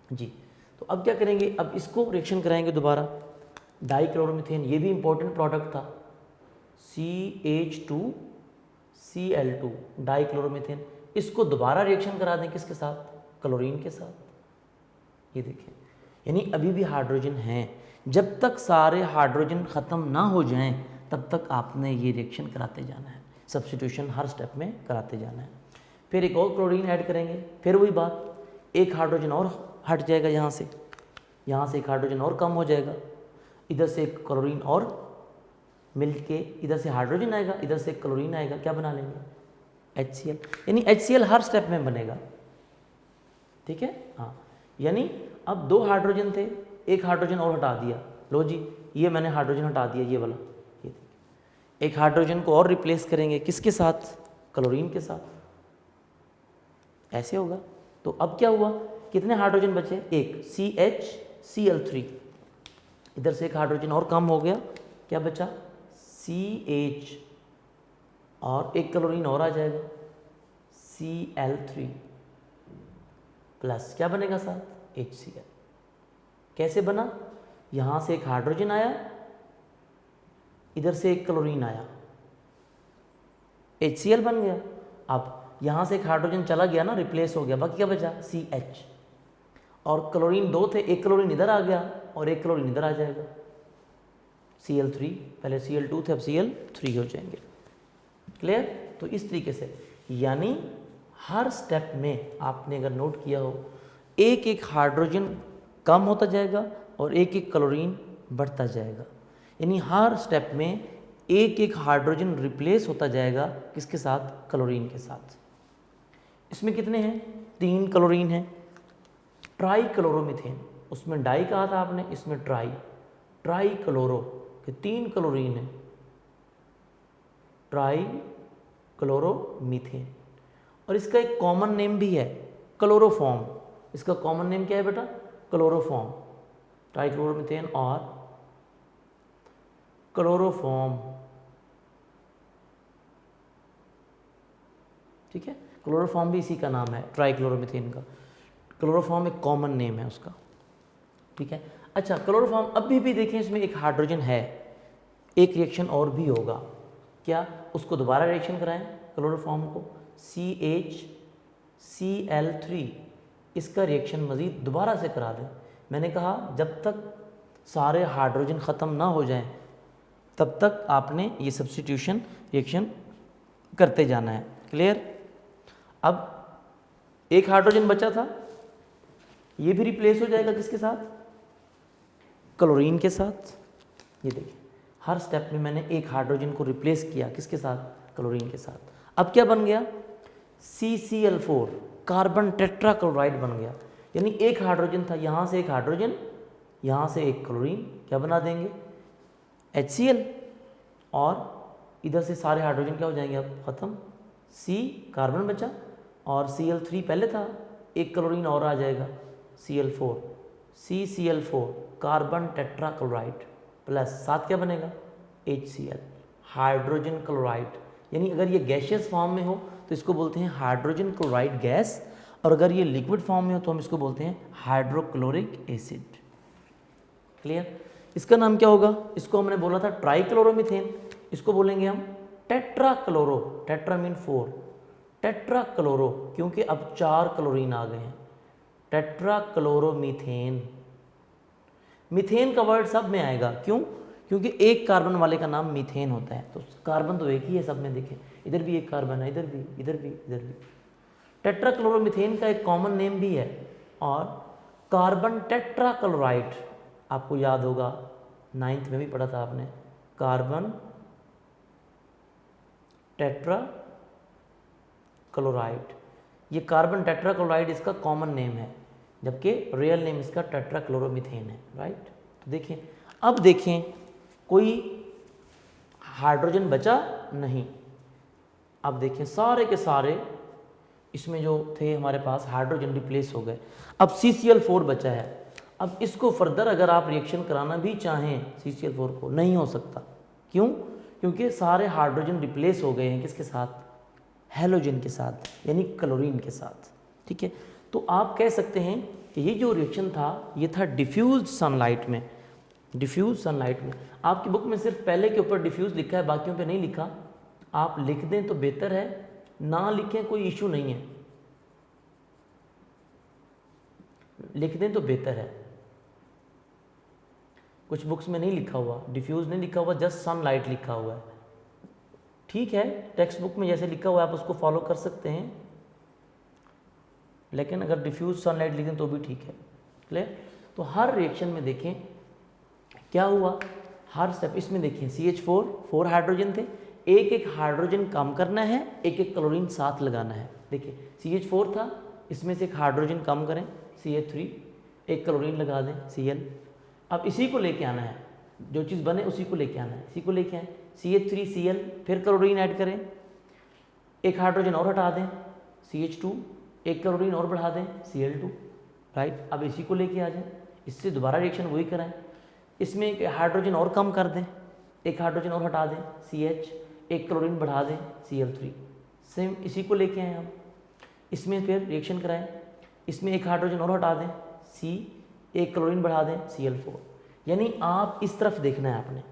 जी। तो अब क्या करेंगे, अब इसको रिएक्शन कराएंगे दोबारा, डाइक्लोरोमीथेन, ये भी इंपॉर्टेंट प्रोडक्ट था, CH2Cl2, डाइक्लोरोमीथेन, इसको दोबारा रिएक्शन करा दें, किसके साथ, क्लोरीन के साथ। ये देखिए, यानी अभी भी हाइड्रोजन हैं, जब तक सारे हाइड्रोजन ख़त्म ना हो जाएं तब तक आपने ये रिएक्शन कराते जाना है, सब्स्टिट्यूशन हर स्टेप में कराते जाना है। फिर एक और क्लोरीन ऐड करेंगे, फिर वही बात, एक हाइड्रोजन और हट जाएगा, यहाँ से एक हाइड्रोजन और कम हो जाएगा, इधर से एक क्लोरीन और मिल के इधर से हाइड्रोजन आएगा, इधर से एक क्लोरीन आएगा, क्या बना लेंगे, HCl, यानी HCl हर स्टेप में बनेगा। ठीक है, हाँ, यानी अब 2 हाइड्रोजन थे, एक हाइड्रोजन और हटा दिया, लो जी ये मैंने हाइड्रोजन हटा दिया, ये वाला, ये एक हाइड्रोजन को और रिप्लेस करेंगे, किसके साथ, क्लोरीन के साथ, ऐसे होगा। तो अब क्या हुआ, कितने हाइड्रोजन बचे, एक, CHCl3, इधर से एक हाइड्रोजन और कम हो गया, क्या बचा, CH, और एक क्लोरीन और आ जाएगा, Cl3 प्लस क्या बनेगा साथ, HCl। कैसे बना, यहाँ से एक हाइड्रोजन आया, इधर से एक क्लोरीन आया, HCl बन गया। अब यहाँ से एक हाइड्रोजन चला गया ना, रिप्लेस हो गया, बाकी क्या बचा, CH, और क्लोरीन 2 थे, एक क्लोरीन इधर आ गया और एक क्लोरीन इधर आ जाएगा, Cl3, पहले Cl2 थे, अब Cl3 हो जाएंगे। क्लियर। तो इस तरीके से, यानी हर स्टेप में आपने अगर नोट किया हो, एक एक हाइड्रोजन कम होता जाएगा और एक एक क्लोरीन बढ़ता जाएगा, यानी हर स्टेप में एक एक हाइड्रोजन रिप्लेस होता जाएगा, किसके साथ, क्लोरीन के साथ। इसमें कितने हैं, 3 क्लोरीन हैं। ट्राई क्लोरोमीथेन, उसमें डाई कहा था आपने, इसमें ट्राई क्लोरो के 3 क्लोरीन है, ट्राई क्लोरोमीथेन। और इसका एक कॉमन नेम भी है, क्लोरोफॉर्म। इसका कॉमन नेम क्या है बेटा, क्लोरोफॉर्म, ट्राइक्लोरोमीथेन और क्लोरोफॉर्म, ठीक है। क्लोरोफॉर्म भी इसी का नाम है, ट्राइक्लोरोमीथेन का। क्लोरोफॉर्म एक कॉमन नेम है उसका, ठीक है। अच्छा, क्लोरोफॉर्म अभी भी देखें इसमें एक हाइड्रोजन है, एक रिएक्शन और भी होगा, क्या उसको दोबारा रिएक्शन कराएं क्लोरोफॉर्म को, CHCl3, इसका रिएक्शन मज़ीद दोबारा से करा दें। मैंने कहा जब तक सारे हाइड्रोजन ख़त्म ना हो जाएं तब तक आपने ये सब्स्टिट्यूशन रिएक्शन करते जाना है, क्लियर। अब एक हाइड्रोजन बचा था, ये भी रिप्लेस हो जाएगा किसके साथ, क्लोरीन के साथ। ये देखिए हर स्टेप में मैंने एक हाइड्रोजन को रिप्लेस किया, किसके साथ, क्लोरीन के साथ। अब क्या बन गया, CCl4, कार्बन टेट्राक्लोराइड बन गया। यानी एक हाइड्रोजन था, यहाँ से एक हाइड्रोजन, यहाँ से एक क्लोरीन, क्या बना देंगे, HCl, और इधर से सारे हाइड्रोजन क्या हो जाएंगे अब ख़त्म, C कार्बन बचा और Cl3 पहले था, एक क्लोरीन और आ जाएगा, Cl4, CCl4 carbon tetrachloride plus साथ क्या बनेगा, HCl, हाइड्रोजन क्लोराइड। यानी अगर ये गैसियस फॉर्म में हो तो इसको बोलते हैं हाइड्रोजन क्लोराइड गैस, और अगर ये लिक्विड फॉर्म में हो तो हम इसको बोलते हैं हाइड्रोक्लोरिक एसिड, क्लियर। इसका नाम क्या होगा, इसको हमने बोला था ट्राइक्लोरोमीथेन, इसको बोलेंगे हम टेट्राक्लोरो, टेट्रा मीन 4, टेट्राक्लोरो, क्योंकि अब 4 क्लोरीन आ गए हैं, टेट्राक्लोरोमीथेन। मीथेन का वर्ड सब में आएगा, क्यों, क्योंकि एक कार्बन वाले का नाम मीथेन होता है, तो कार्बन तो एक ही है सब में, देखें इधर भी एक कार्बन है, इधर भी, इधर भी, इधर भी। टेट्राक्लोरोमीथेन का एक कॉमन नेम भी है, और कार्बन टेट्राक्लोराइड, आपको याद होगा 9th में भी पढ़ा था आपने, कार्बन टेट्राक्लोराइड। ये कार्बन टेट्राक्लोराइड इसका कॉमन नेम है, जबकि रियल नेम इसका टेट्राक्लोरोमीथेन है, राइट। तो देखें, अब देखें कोई हाइड्रोजन बचा नहीं, अब देखें सारे के सारे इसमें जो थे हमारे पास हाइड्रोजन रिप्लेस हो गए। अब CCl4 बचा है, अब इसको फर्दर अगर आप रिएक्शन कराना भी चाहें CCl4 को, नहीं हो सकता, क्यों, क्योंकि सारे हाइड्रोजन रिप्लेस हो गए हैं किसके साथ, हेलोजन के साथ, यानी क्लोरीन के साथ, ठीक है। तो आप कह सकते हैं कि ये जो रिएक्शन था ये था डिफ्यूज सनलाइट में, डिफ्यूज सनलाइट में। आपकी बुक में सिर्फ पहले के ऊपर डिफ्यूज लिखा है, बाकियों पे नहीं लिखा, आप लिख दें तो बेहतर है, ना लिखें कोई इशू नहीं है, लिख दें तो बेहतर है। कुछ बुक्स में नहीं लिखा हुआ, डिफ्यूज नहीं लिखा हुआ, जस्ट सनलाइट लिखा हुआ है, ठीक है। टेक्स्ट बुक में जैसे लिखा हुआ है आप उसको फॉलो कर सकते हैं, लेकिन अगर डिफ्यूज सनलाइट लिखें तो भी ठीक है, क्लियर। तो हर रिएक्शन में देखें क्या हुआ, हर स्टेप इसमें देखें CH4, 4 हाइड्रोजन थे, एक एक हाइड्रोजन कम करना है, एक एक क्लोरीन साथ लगाना है। देखिए CH4 था, इसमें से एक हाइड्रोजन कम करें CH3, एक क्लोरीन लगा दें Cl। अब इसी को लेके आना है, जो चीज़ बने उसी को लेके आना है, इसी को लेके आए CH3Cl, फिर क्लोरीन ऐड करें, एक हाइड्रोजन और हटा दें CH2, एक क्लोरीन और बढ़ा दें Cl2, राइट। अब इसी को लेके आ जाएं, इससे दोबारा रिएक्शन वही कराएं, इसमें एक हाइड्रोजन और कम कर दें, एक हाइड्रोजन और हटा दें CH, एक क्लोरीन बढ़ा दें Cl3, सेम इसी को लेके आए हम, इसमें फिर रिएक्शन कराएं, इसमें एक हाइड्रोजन और हटा दें C, एक क्लोरीन बढ़ा दें Cl4। यानी आप इस तरफ देखना है आपने,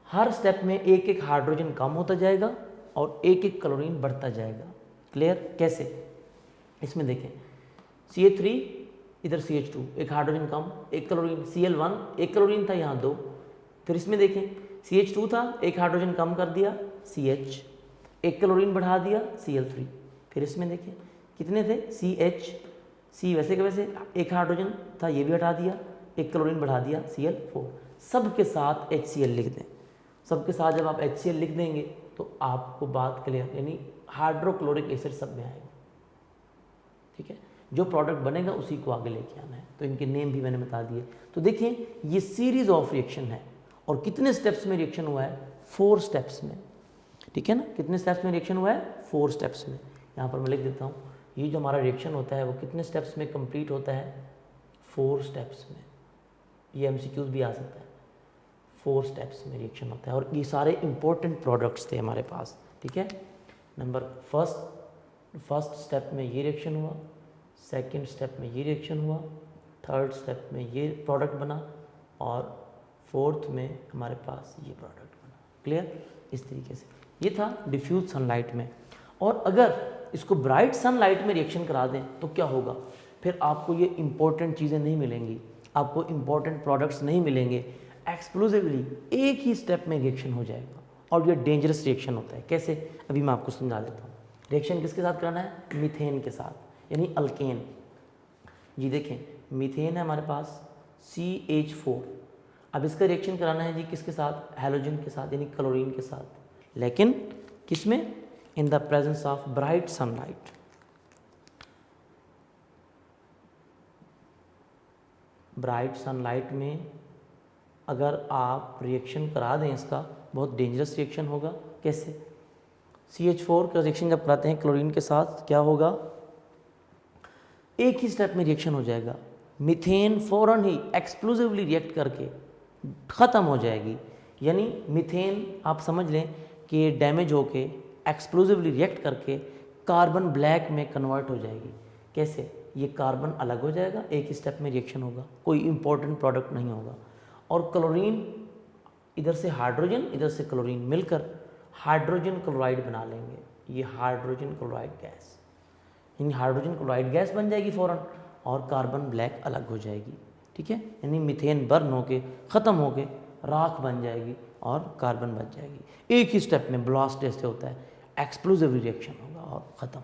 हर स्टेप में एक एक हाइड्रोजन कम होता जाएगा और एक एक क्लोरीन बढ़ता जाएगा, क्लियर। कैसे, इसमें देखें CH3, इधर CH2, एक हाइड्रोजन कम, एक क्लोरीन, Cl1, एक क्लोरीन था यहाँ 2, फिर इसमें देखें CH2 था, एक हाइड्रोजन कम कर दिया CH, एक क्लोरीन बढ़ा दिया Cl3, फिर इसमें देखें कितने थे CH, C वैसे के वैसे, एक हाइड्रोजन था ये भी हटा दिया, एक क्लोरीन बढ़ा दिया Cl4, सब के साथ HCl लिख दें। सबके साथ जब आप HCl लिख देंगे तो आपको बात क्लियर, यानी हाइड्रोक्लोरिक एसिड सब में आएगा, ठीक है। जो प्रोडक्ट बनेगा उसी को आगे लेके आना है, तो इनके नेम भी मैंने बता दिए। तो देखिए ये सीरीज ऑफ रिएक्शन है, और कितने स्टेप्स में रिएक्शन हुआ है, 4 स्टेप्स में, ठीक है ना। कितने स्टेप्स में रिएक्शन हुआ है, 4 स्टेप्स में। यहाँ पर मैं लिख देता हूँ, ये जो हमारा रिएक्शन होता है वो कितने स्टेप्स में कंप्लीट होता है, 4 स्टेप्स में, ये MCQs भी आ सकता है, 4 स्टेप्स में रिएक्शन होता है। और ये सारे इंपॉर्टेंट प्रोडक्ट्स थे हमारे पास, ठीक है। नंबर फर्स्ट स्टेप में ये रिएक्शन हुआ, सेकंड स्टेप में ये रिएक्शन हुआ, थर्ड स्टेप में ये प्रोडक्ट बना, और फोर्थ में हमारे पास ये प्रोडक्ट बना। क्लियर? इस तरीके से ये था डिफ्यूज सनलाइट में। और अगर इसको ब्राइट सनलाइट में रिएक्शन करा दें तो क्या होगा, फिर आपको ये इंपॉर्टेंट चीज़ें नहीं मिलेंगी, आपको इंपॉर्टेंट प्रोडक्ट्स नहीं मिलेंगे, एक्सक्लूसिवली एक ही स्टेप में रिएक्शन हो जाएगा। और ये डेंजरस रिएक्शन होता है। कैसे? अभी मैं आपको समझा देता हूँ। रिएक्शन किसके साथ कराना है? मीथेन के साथ, यानी अल्केन। जी देखें, मीथेन है हमारे पास CH4। अब इसका रिएक्शन कराना है जी किसके साथ? हैलोजन के साथ, यानी क्लोरीन के साथ। लेकिन किसमें? इन the presence of bright sunlight. Bright sunlight में अगर आप रिएक्शन करा दें इसका, बहुत डेंजरस रिएक्शन होगा। कैसे? CH4 का रिएक्शन जब कराते हैं क्लोरीन के साथ, क्या होगा? एक ही स्टेप में रिएक्शन हो जाएगा। मीथेन फ़ौरन ही एक्सप्लोसिवली रिएक्ट करके ख़त्म हो जाएगी। यानी मीथेन आप समझ लें कि डैमेज होके एक्सप्लोसिवली रिएक्ट करके कार्बन ब्लैक में कन्वर्ट हो जाएगी। कैसे? ये कार्बन अलग हो जाएगा, एक ही स्टेप में रिएक्शन होगा, कोई इंपॉर्टेंट प्रोडक्ट नहीं होगा। और क्लोरीन इधर से हाइड्रोजन, इधर से क्लोरीन मिलकर हाइड्रोजन क्लोराइड बना लेंगे। ये हाइड्रोजन क्लोराइड गैस, यानी हाइड्रोजन क्लोराइड गैस बन जाएगी फ़ौरन, और कार्बन ब्लैक अलग हो जाएगी। ठीक है, यानी मीथेन बर्न होके ख़त्म होके राख बन जाएगी और कार्बन बच जाएगी। एक ही स्टेप में ब्लास्ट जैसे होता है, एक्सप्लोसिव रिएक्शन होगा और ख़त्म।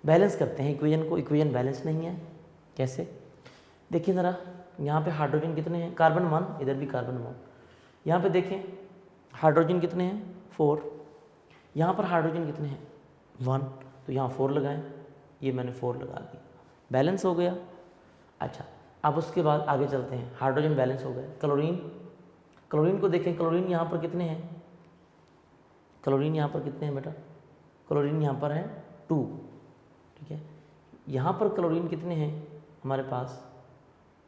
बैलेंस करते हैं इक्वेशन को। इक्वेशन बैलेंस नहीं है। कैसे? देखिए ज़रा, यहाँ पे हाइड्रोजन कितने हैं? कार्बन 1, इधर भी कार्बन 1। यहाँ पे देखें हाइड्रोजन कितने हैं? 4। यहाँ पर हाइड्रोजन कितने हैं? 1। तो यहाँ 4 लगाएं, ये मैंने 4 लगा दिया, बैलेंस हो गया। अच्छा, अब उसके बाद आगे चलते हैं। हाइड्रोजन बैलेंस हो गए। क्लोरीन को देखें, क्लोरीन यहाँ पर कितने हैं? क्लोरीन यहाँ पर कितने हैं बेटा? क्लोरीन यहाँ पर है 2। ठीक है, यहाँ पर क्लोरीन कितने हैं हमारे पास?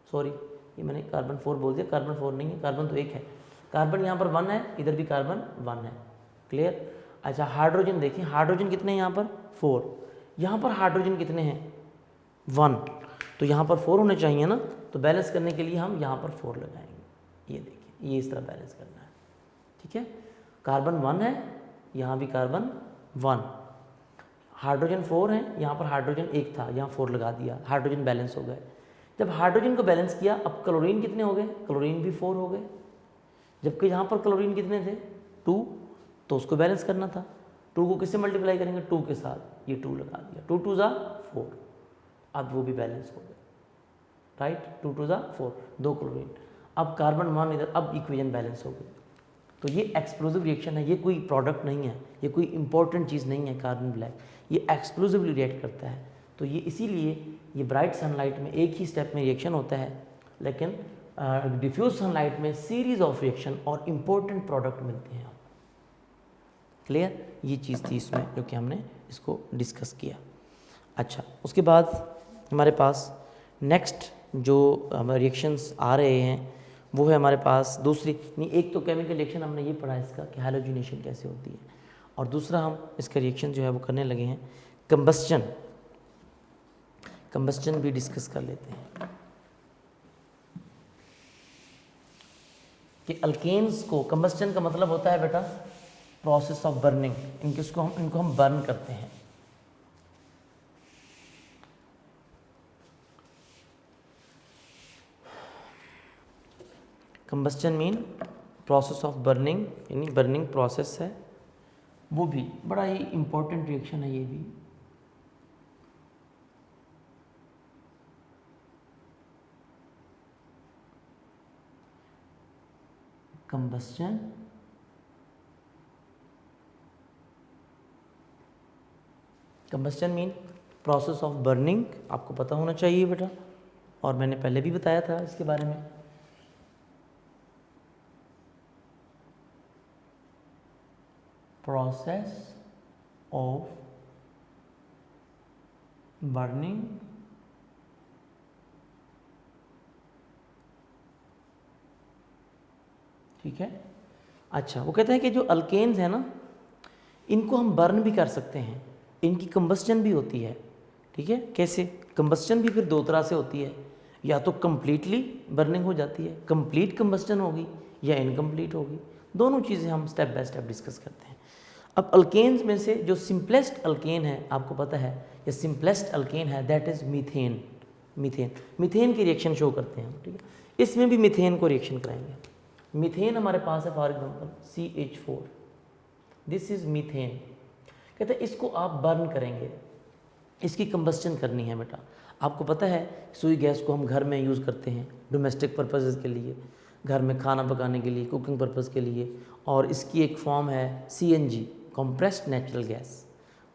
सॉरी, ये मैंने कार्बन 4 बोल दिया, कार्बन 4 नहीं है, कार्बन तो 1 है। कार्बन यहाँ पर 1 है, इधर भी कार्बन 1 है। क्लियर? अच्छा, हाइड्रोजन देखिए, हाइड्रोजन कितने हैं यहाँ पर? 4। यहाँ पर हाइड्रोजन कितने हैं? 1। तो यहाँ पर 4 होने चाहिए ना, तो बैलेंस करने के लिए हम यहाँ पर 4 लगाएंगे। ये देखिए, ये इस तरह बैलेंस करना है। ठीक है, कार्बन 1 है, यहाँ भी कार्बन 1, हाइड्रोजन 4 है, यहाँ पर हाइड्रोजन 1 था, यहाँ 4 लगा दिया, हाइड्रोजन बैलेंस हो गए। जब हाइड्रोजन को बैलेंस किया, अब क्लोरीन कितने हो गए? क्लोरीन भी 4 हो गए। जबकि यहाँ पर क्लोरीन कितने थे? 2, तो उसको बैलेंस करना था। 2 को किससे मल्टीप्लाई करेंगे? 2 के साथ, ये 2 लगा दिया, 2 2 4। अब वो भी बैलेंस हो गए, राइट? 2 2 4, 2 क्लोरीन। अब कार्बन 1 इधर, अब इक्वेशन बैलेंस हो गई। तो ये एक्सप्लोसिव रिएक्शन है, ये कोई प्रोडक्ट नहीं है, ये कोई इंपॉर्टेंट चीज़ नहीं है कार्बन ब्लैक, ये एक्सप्लोसिवली रिएक्ट करता है। तो ये इसीलिए ये ब्राइट सनलाइट में एक ही स्टेप में रिएक्शन होता है, लेकिन डिफ्यूज सनलाइट में सीरीज ऑफ रिएक्शन और इम्पोर्टेंट प्रोडक्ट मिलते हैं। क्लियर? ये चीज़ थी इसमें जो कि हमने इसको डिस्कस किया। अच्छा, उसके बाद हमारे पास नेक्स्ट जो हमारे रिएक्शंस आ रहे हैं वो है हमारे पास दूसरी, नहीं, एक तो केमिकल रिएक्शन हमने ये पढ़ा इसका कि हैलोजिनेशन कैसे होती है, और दूसरा हम इसका रिएक्शन जो है वो करने लगे हैं कंबस्चन। कंबस्चन भी डिस्कस कर लेते हैं कि अल्केन्स को, कंबस्चन का मतलब होता है बेटा प्रोसेस ऑफ बर्निंग। इनको हम बर्न करते हैं। Combustion mean process of burning, यानी बर्निंग प्रोसेस है, वो भी बड़ा ही इम्पोर्टेंट रिएक्शन है। ये भी combustion mean process of burning, आपको पता होना चाहिए बेटा, और मैंने पहले भी बताया था इसके बारे में। प्रोसेस ऑफ बर्निंग ठीक है। अच्छा, वो कहते हैं कि जो अल्केन्स हैं ना, इनको हम बर्न भी कर सकते हैं, इनकी कंबस्चन भी होती है। ठीक है, कैसे? कंबस्चन भी फिर दो तरह से होती है, या तो कंप्लीटली बर्निंग हो जाती है, कंप्लीट कंबस्चन होगी, या इनकम्प्लीट होगी। दोनों चीज़ें हम स्टेप बाय स्टेप डिस्कस करते हैं। अब अल्केन्स में से जो सिंपलेस्ट अल्केन है, आपको पता है, या सिंपलेस्ट अल्केन है, दैट इज़ मीथेन। मीथेन की रिएक्शन शो करते हैं, ठीक है। इसमें भी मीथेन को रिएक्शन कराएंगे। मीथेन हमारे पास है, for example CH4, this is methane. कहते हैं इसको आप बर्न करेंगे, इसकी कंबस्चन करनी है बेटा। आपको पता है सुई गैस को हम घर में यूज़ करते हैं डोमेस्टिक पर्पसेस के लिए, घर में खाना पकाने के लिए, कुकिंग पर्पस के लिए। और इसकी एक फॉर्म है CNG, कंप्रेस्ड नेचुरल गैस।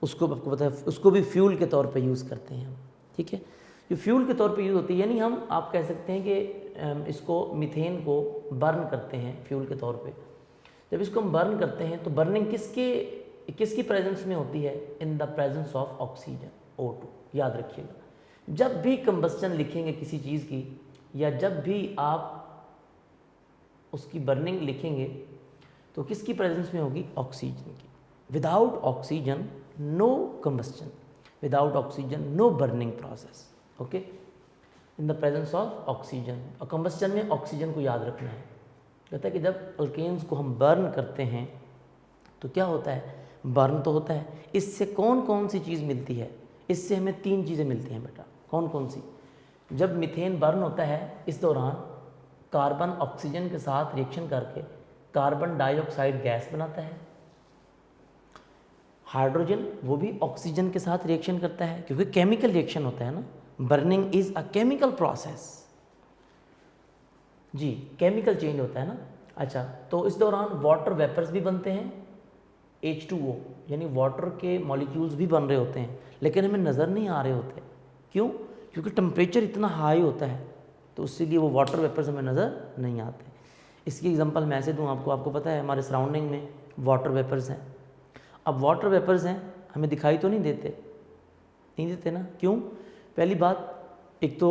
उसको आपको पता है, उसको भी फ्यूल के तौर पे यूज़ करते हैं हम, ठीक है। जो फ्यूल के तौर पे यूज़ होती है, यानी हम आप कह सकते हैं कि इसको मीथेन को बर्न करते हैं फ्यूल के तौर पे। जब इसको हम बर्न करते हैं तो बर्निंग किसकी प्रेजेंस में होती है? इन the presence of oxygen, O2। याद रखिएगा, जब भी कंबस्चन लिखेंगे किसी चीज़ की, या जब भी आप उसकी बर्निंग लिखेंगे, तो किसकी प्रेजेंस में होगी? ऑक्सीजन की। Without oxygen no combustion, without oxygen no burning process, okay. In the presence of oxygen. और कंबस्चन में ऑक्सीजन को याद रखना है। कहता है कि जब अल्केन्स को हम बर्न करते हैं तो क्या होता है? बर्न तो होता है, इससे कौन कौन सी चीज़ मिलती है? इससे हमें 3 चीज़ें मिलती हैं बेटा। कौन कौन सी? जब मीथेन बर्न होता है, इस दौरान कार्बन ऑक्सीजन के साथ रिएक्शन करके कार्बन डाइऑक्साइड गैस बनाता है। हाइड्रोजन वो भी ऑक्सीजन के साथ रिएक्शन करता है, क्योंकि केमिकल रिएक्शन होता है ना। Burning is a chemical process जी, केमिकल चेंज होता है ना। अच्छा, तो इस दौरान वाटर वेपर्स भी बनते हैं, H2O, यानी वाटर के मॉलिक्यूल्स भी बन रहे होते हैं, लेकिन हमें नज़र नहीं आ रहे होते। क्यों? क्योंकि टेम्परेचर इतना हाई होता है, तो इसीलिए वो वाटर वेपर्स हमें नज़र नहीं आते। इसकी एग्जांपल मैं ऐसे दूँ आपको पता है हमारे सराउंडिंग में वाटर वेपर्स हैं। अब वाटर वेपर्स हैं, हमें दिखाई तो नहीं देते ना। क्यों? पहली बात, एक तो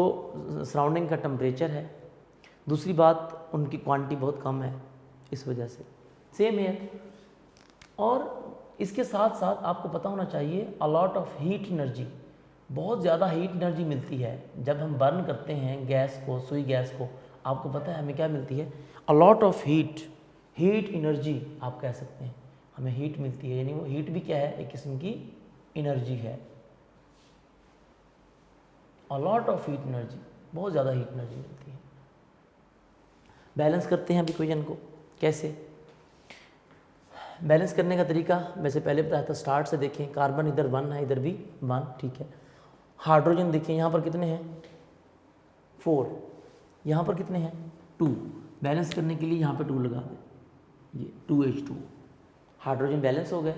सराउंडिंग का टेम्परेचर है, दूसरी बात उनकी क्वांटिटी बहुत कम है, इस वजह से सेम है। और इसके साथ साथ आपको पता होना चाहिए अलॉट ऑफ हीट एनर्जी, बहुत ज़्यादा हीट एनर्जी मिलती है जब हम बर्न करते हैं गैस को, सुई गैस को। आपको पता है हमें क्या मिलती है? अलॉट ऑफ हीट एनर्जी आप कह सकते हैं, हमें हीट मिलती है। यानी वो हीट भी क्या है? एक किस्म की एनर्जी है। अलॉट ऑफ हीट एनर्जी, बहुत ज़्यादा हीट एनर्जी मिलती है। बैलेंस करते हैं अब इक्वेशन को। कैसे बैलेंस करने का तरीका वैसे पहले बताया था, स्टार्ट से देखें। कार्बन इधर 1 है, इधर भी 1, ठीक है। हाइड्रोजन देखिए यहाँ पर कितने हैं? 4, यहाँ पर कितने हैं? 2। बैलेंस करने के लिए यहाँ पर 2 लगा दें, ये 2H2। हाइड्रोजन बैलेंस हो गए।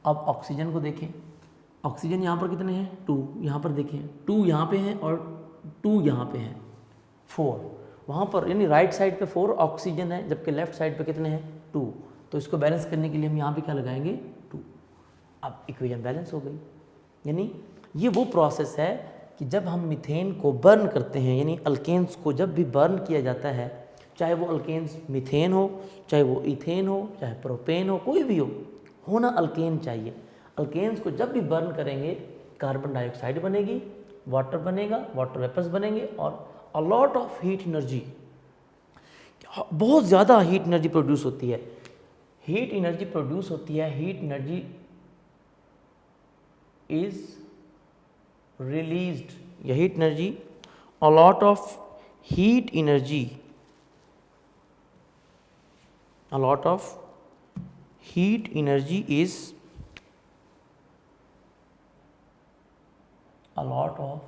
अब ऑक्सीजन को देखें, ऑक्सीजन यहाँ पर कितने हैं? 2। यहाँ पर देखें 2 यहाँ पे हैं और 2 यहाँ पे हैं, 4 वहाँ पर, यानी राइट साइड पे 4 ऑक्सीजन है, जबकि लेफ्ट साइड पे कितने हैं? 2। तो इसको बैलेंस करने के लिए हम यहाँ पे क्या लगाएंगे? 2। अब इक्वेशन बैलेंस हो गई। यानी ये वो प्रोसेस है कि जब हम मीथेन को बर्न करते हैं, यानी अल्केन्स को जब भी बर्न किया जाता है, चाहे वो अल्केन्स मीथेन हो, चाहे वो इथेन हो, चाहे प्रोपेन हो, कोई भी हो, होना अल्केन चाहिए। अल्केन्स को जब भी बर्न करेंगे, कार्बन डाइऑक्साइड बनेगी, वाटर बनेगा, वाटर वेपर्स बनेंगे, और अलॉट ऑफ हीट एनर्जी, बहुत ज़्यादा हीट एनर्जी प्रोड्यूस होती है। हीट एनर्जी प्रोड्यूस होती है, हीट एनर्जी इज रिलीज्ड, या heat energy, a lot of heat energy, a lot of heat energy is, a lot of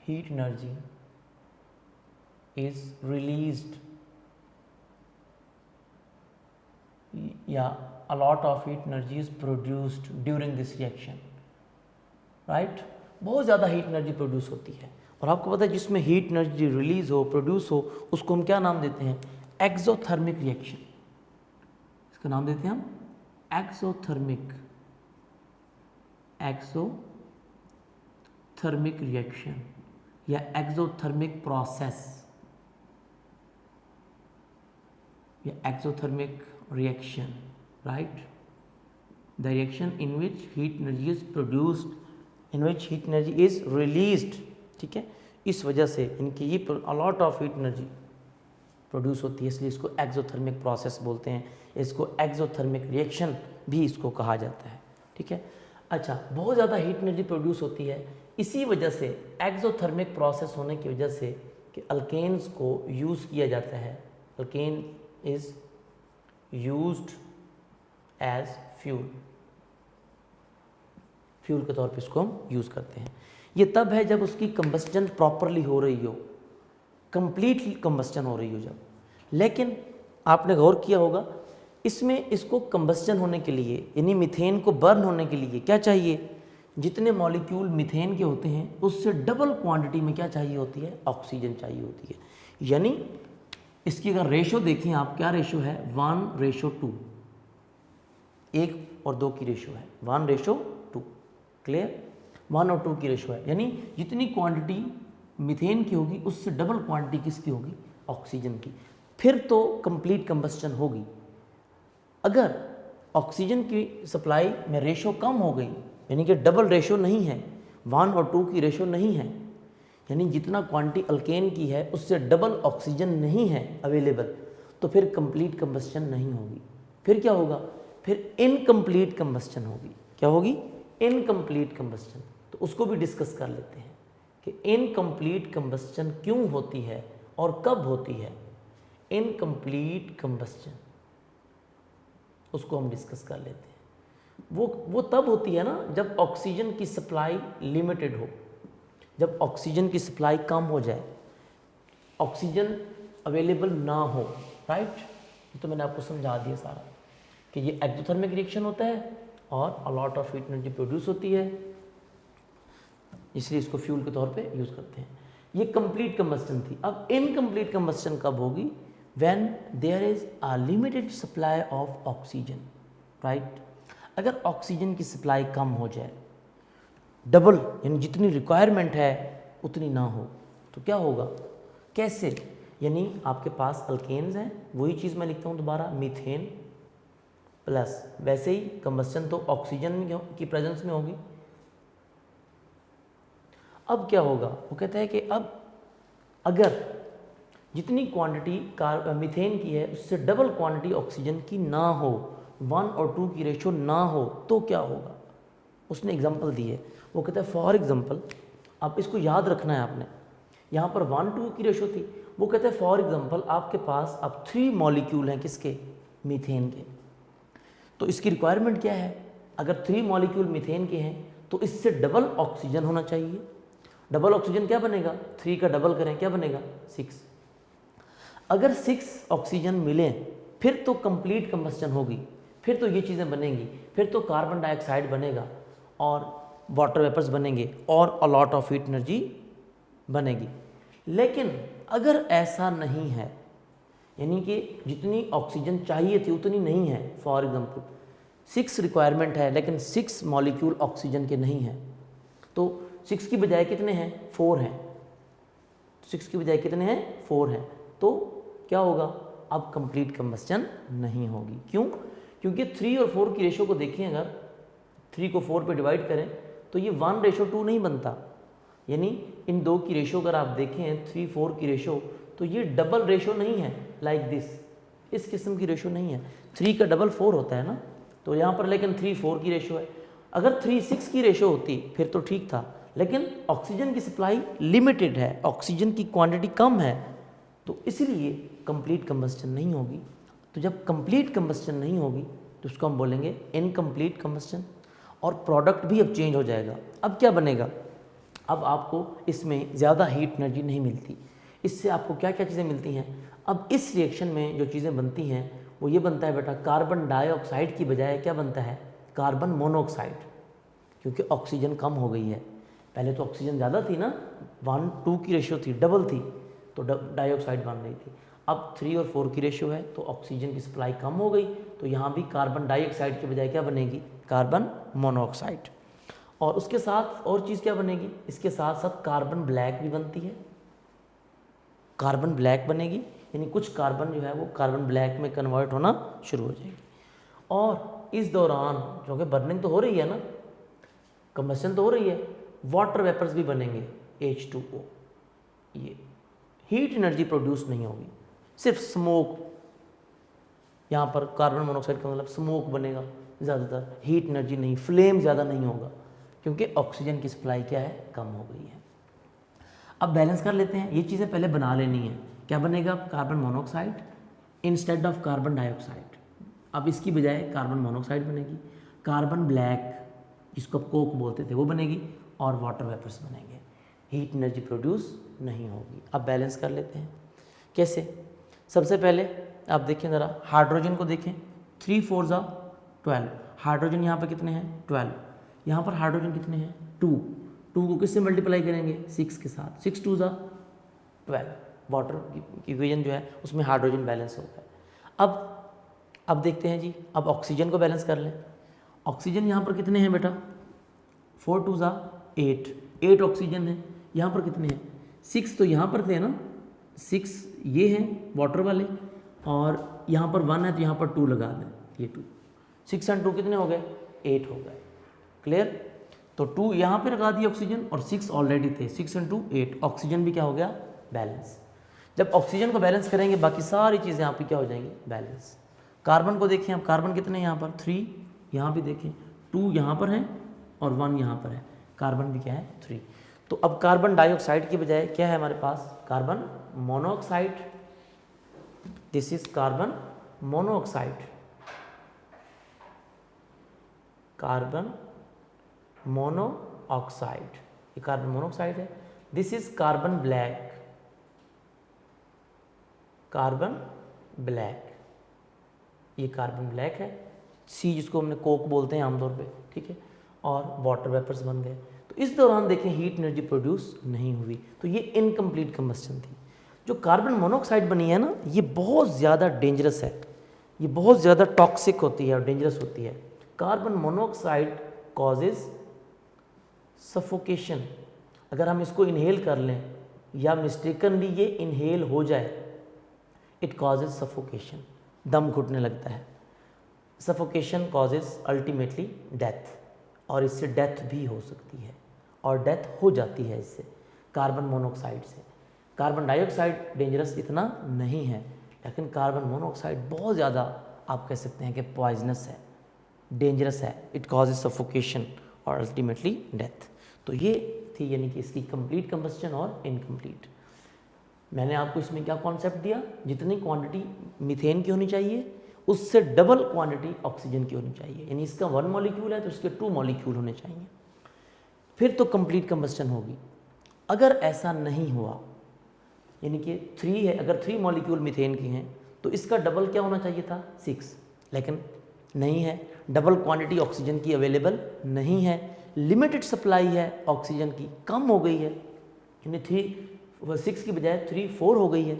heat energy is released, yeah, a lot of heat energy is produced during this reaction, right? बहुत ज़्यादा heat energy produce होती है। और आपको पता है जिसमें heat energy release हो, प्रोड्यूस हो, उसको हम क्या नाम देते हैं? Exothermic reaction. इसका नाम देते हैं हम एक्सोथर्मिक रिएक्शन या एक्सोथर्मिक प्रोसेस। या exothermic reaction, right, the reaction in which heat energy is produced, in which heat energy is released, ठीक है, इस वजह से इनकी ये a lot of heat energy produce होती है, इसलिए इसको एक्सोथर्मिक प्रोसेस बोलते हैं, इसको एक्सोथर्मिक रिएक्शन भी इसको कहा जाता है, ठीक है। अच्छा, बहुत ज़्यादा हीट एनर्जी प्रोड्यूस होती है, इसी वजह से एक्सोथर्मिक प्रोसेस होने की वजह से कि अल्केन्स को यूज़ किया जाता है, alkane is used as fuel, fuel के तौर पे इसको हम यूज़ करते हैं। ये तब है जब उसकी कंबस्टन प्रॉपरली हो रही हो, कंप्लीट कंबस्टन हो रही हो जब। लेकिन आपने गौर किया होगा इसमें इसको कंबस्टन होने के लिए यानी मीथेन को बर्न होने के लिए क्या चाहिए, जितने मॉलिक्यूल मीथेन के होते हैं उससे डबल क्वांटिटी में क्या चाहिए होती है, ऑक्सीजन चाहिए होती है। यानी इसकी अगर रेशो देखें आप, क्या रेशो है, 1:2, 1 और 2 की रेशो है, 1:2, क्लियर, 1 और 2 की रेशो है। यानी जितनी क्वांटिटी मीथेन की होगी उससे डबल क्वांटिटी किसकी होगी, ऑक्सीजन की, फिर तो कंप्लीट कंबस्टन होगी। अगर ऑक्सीजन की सप्लाई में रेशो कम हो गई, यानी कि डबल रेशो नहीं है, 1 और 2 की रेशो नहीं है, यानी जितना क्वांटिटी अल्केन की है उससे डबल ऑक्सीजन नहीं है अवेलेबल, तो फिर कंप्लीट कंबस्टन नहीं होगी। फिर क्या होगा, फिर इनकम्प्लीट कंबस्टन होगी। क्या होगी, इनकम्प्लीट कंबस्टन। तो उसको भी डिस्कस कर लेते हैं कि इनकम्प्लीट कंबस्टन क्यों होती है और कब होती है। इनकम्प्लीट कंबस्टन उसको हम डिस्कस कर लेते हैं। वो तब होती है ना जब ऑक्सीजन की सप्लाई लिमिटेड हो, जब ऑक्सीजन की सप्लाई कम हो जाए, ऑक्सीजन अवेलेबल ना हो, राइट। तो मैंने आपको समझा दिया सारा कि ये एक्सोथर्मिक रिएक्शन होता है और a lot of heat energy produce होती है, इसलिए इसको फ्यूल के तौर पे यूज़ करते हैं। ये कंप्लीट कंबस्टन थी। अब इनकम्प्लीट कंबस्टन कब होगी, when there is a limited supply of oxygen, right. अगर ऑक्सीजन की सप्लाई कम हो जाए, डबल यानी जितनी रिक्वायरमेंट है उतनी ना हो, तो क्या होगा, कैसे, यानी आपके पास अल्केन्स हैं, वही चीज़ मैं लिखता हूँ दोबारा, मीथेन प्लस, वैसे ही कंबस्टन तो ऑक्सीजन की प्रेजेंस में होगी। अब क्या होगा, वो कहता है कि अब अगर जितनी क्वांटिटी मीथेन की है उससे डबल क्वांटिटी ऑक्सीजन की ना हो, 1 और 2 की रेशो ना हो, तो क्या होगा। उसने एग्जांपल दी है, वो कहता है फॉर एग्जांपल, आप इसको याद रखना है आपने, यहाँ पर 1:2 की रेशो थी, वो कहते हैं फॉर एग्जांपल आपके पास अब 3 मॉलिक्यूल हैं, किसके, मीथेन के। तो इसकी रिक्वायरमेंट क्या है, अगर 3 मॉलिक्यूल मीथेन के हैं तो इससे डबल ऑक्सीजन होना चाहिए। डबल ऑक्सीजन क्या बनेगा, 3 का डबल करें क्या बनेगा, 6। अगर 6 ऑक्सीजन मिले फिर तो कंप्लीट कंबस्टन होगी, फिर तो ये चीज़ें बनेंगी, फिर तो कार्बन डाइऑक्साइड बनेगा और वाटर वेपर्स बनेंगे और अलॉट ऑफ हीट एनर्जी बनेगी। लेकिन अगर ऐसा नहीं है, यानी कि जितनी ऑक्सीजन चाहिए थी उतनी नहीं है, फॉर एग्जांपल 6 रिक्वायरमेंट है लेकिन 6 मॉलिक्यूल ऑक्सीजन के नहीं हैं, तो 6 की बजाय कितने हैं, 4 हैं, 6 की बजाय कितने हैं, 4 हैं, तो क्या होगा, अब कंप्लीट कंबस्टन नहीं होगी। क्यों, क्योंकि 3 और 4 की रेशो को देखें, अगर 3 को 4 पे डिवाइड करें तो ये 1:2 नहीं बनता, यानी इन 2 की रेशो अगर आप देखें 3-4 की रेशो, तो ये डबल रेशो नहीं है, लाइक दिस, इस किस्म की रेशो नहीं है। 3 का डबल 4 होता है ना, तो यहाँ पर लेकिन 3-4 की रेशो है। अगर 3-6 की रेशो होती फिर तो ठीक था, लेकिन ऑक्सीजन की सप्लाई लिमिटेड है, ऑक्सीजन की क्वांटिटी कम है, तो इसलिए कंप्लीट कंबस्टन नहीं होगी। तो जब कंप्लीट कंबस्टन नहीं होगी तो उसको हम बोलेंगे इनकम्प्लीट कंबस्टन, और प्रोडक्ट भी अब चेंज हो जाएगा। अब क्या बनेगा, अब आपको इसमें ज़्यादा हीट एनर्जी नहीं मिलती, इससे आपको क्या क्या चीज़ें मिलती हैं। अब इस रिएक्शन में जो चीज़ें बनती हैं वो ये बनता है बेटा, कार्बन डाइऑक्साइड की बजाय क्या बनता है, कार्बन मोनोऑक्साइड, क्योंकि ऑक्सीजन कम हो गई है। पहले तो ऑक्सीजन ज़्यादा थी ना, 1:2 की रेशियो थी, डबल थी, तो डाइऑक्साइड बन रही थी। अब 3 और 4 की रेशियो है तो ऑक्सीजन की सप्लाई कम हो गई, तो यहाँ भी कार्बन डाइऑक्साइड के बजाय क्या बनेगी, कार्बन मोनोऑक्साइड। और उसके साथ और चीज़ क्या बनेगी, इसके साथ साथ कार्बन ब्लैक भी बनती है, कार्बन ब्लैक बनेगी, यानी कुछ कार्बन जो है वो कार्बन ब्लैक में कन्वर्ट होना शुरू हो जाएगी। और इस दौरान क्योंकि बर्निंग तो हो रही है ना, कंबशन तो हो रही है, वाटर वेपर्स भी बनेंगे H2O। ये हीट एनर्जी प्रोड्यूस नहीं होगी, सिर्फ स्मोक, यहाँ पर कार्बन मोनोऑक्साइड का मतलब स्मोक बनेगा ज़्यादातर, हीट एनर्जी नहीं, फ्लेम ज़्यादा नहीं होगा क्योंकि ऑक्सीजन की सप्लाई क्या है, कम हो गई है। अब बैलेंस कर लेते हैं, ये चीज़ें पहले बना लेनी है। क्या बनेगा, carbon monoxide instead of carbon dioxide. अब इसकी बजाय कार्बन मोनोऑक्साइड बनेगी, कार्बन ब्लैक जिसको आप कोक बोलते थे वो बनेगी, और वाटर वेपर्स बनेंगे, हीट एनर्जी प्रोड्यूस नहीं होगी। अब बैलेंस कर लेते हैं, कैसे? सबसे पहले आप देखें ज़रा, हाइड्रोजन को देखें, 3 4 ज़ा 12, हाइड्रोजन यहाँ पर कितने हैं 12, यहाँ पर हाइड्रोजन कितने हैं 2 को किससे मल्टीप्लाई करेंगे 6 के साथ, 6 2 ज़ा 12, वाटर की इक्वेशन जो है उसमें हाइड्रोजन बैलेंस होता है। अब देखते हैं जी, अब ऑक्सीजन को बैलेंस कर लें। ऑक्सीजन यहाँ पर कितने हैं बेटा, 4 2 ज़ा 8 ऑक्सीजन है, यहाँ पर कितने हैं 6, तो यहाँ पर थे ना 6 ये हैं वाटर वाले, और यहाँ पर 1 है तो यहाँ पर 2 लगा दें, ये 2, 6 और 2 कितने हो गए 8 हो गए। क्लियर? तो 2 यहाँ पे लगा दिया ऑक्सीजन, और 6 ऑलरेडी थे, 6 और 2 8, ऑक्सीजन भी क्या हो गया बैलेंस। जब ऑक्सीजन को बैलेंस करेंगे बाकी सारी चीज़ें यहाँ पे क्या हो जाएंगी बैलेंस। कार्बन को देखें, अब कार्बन कितने हैं यहाँ पर 3, यहाँ भी देखें 2 यहाँ पर हैं और 1 यहाँ पर है, कार्बन भी क्या है 3। तो अब कार्बन डाइऑक्साइड की बजाय क्या है हमारे पास, carbon monoxide. This is carbon monoxide, carbon monoxide, ये कार्बन मोनोऑक्साइड है। This is carbon black, carbon black, ये कार्बन ब्लैक है, सी जिसको हमने कोक बोलते हैं आमतौर पे, ठीक है, और वाटर वेपर्स बन गए। तो इस दौरान देखें हीट एनर्जी प्रोड्यूस नहीं हुई, तो ये इनकम्प्लीट कंबस्शन थी। जो कार्बन मोनोऑक्साइड बनी है ना, ये बहुत ज़्यादा डेंजरस है, ये बहुत ज़्यादा टॉक्सिक होती है और डेंजरस होती है। कार्बन मोनोऑक्साइड कॉजेज सफोकेशन, अगर हम इसको इनहेल कर लें या मिस्टेकनली ये इनहेल हो जाए, इट कॉजेज सफोकेशन, दम घुटने लगता है। सफोकेशन कॉजेज अल्टीमेटली डेथ, और इससे डेथ भी हो सकती है, और डेथ हो जाती है इससे, कार्बन मोनोऑक्साइड से। कार्बन डाइऑक्साइड डेंजरस इतना नहीं है, लेकिन कार्बन मोनोऑक्साइड बहुत ज़्यादा आप कह सकते हैं कि पॉइजनस है, डेंजरस है, इट कॉजेज सफोकेशन और अल्टीमेटली डेथ। तो ये थी यानी कि इसकी कंप्लीट कंबस्शन और इनकम्प्लीट। मैंने आपको इसमें क्या कॉन्सेप्ट दिया, जितनी क्वांटिटी मीथेन की होनी चाहिए उससे डबल क्वांटिटी ऑक्सीजन की होनी चाहिए, यानी इसका 1 मॉलिक्यूल है तो इसके 2 मॉलिक्यूल होने चाहिए, फिर तो कंप्लीट कंबस्शन होगी। अगर ऐसा नहीं हुआ, यानी कि 3 है, अगर 3 मॉलिक्यूल मीथेन की हैं तो इसका डबल क्या होना चाहिए था 6, लेकिन नहीं है, डबल क्वांटिटी ऑक्सीजन की अवेलेबल नहीं है, लिमिटेड सप्लाई है ऑक्सीजन की, कम हो गई है, यानी 6 की बजाय 3 4 हो गई है।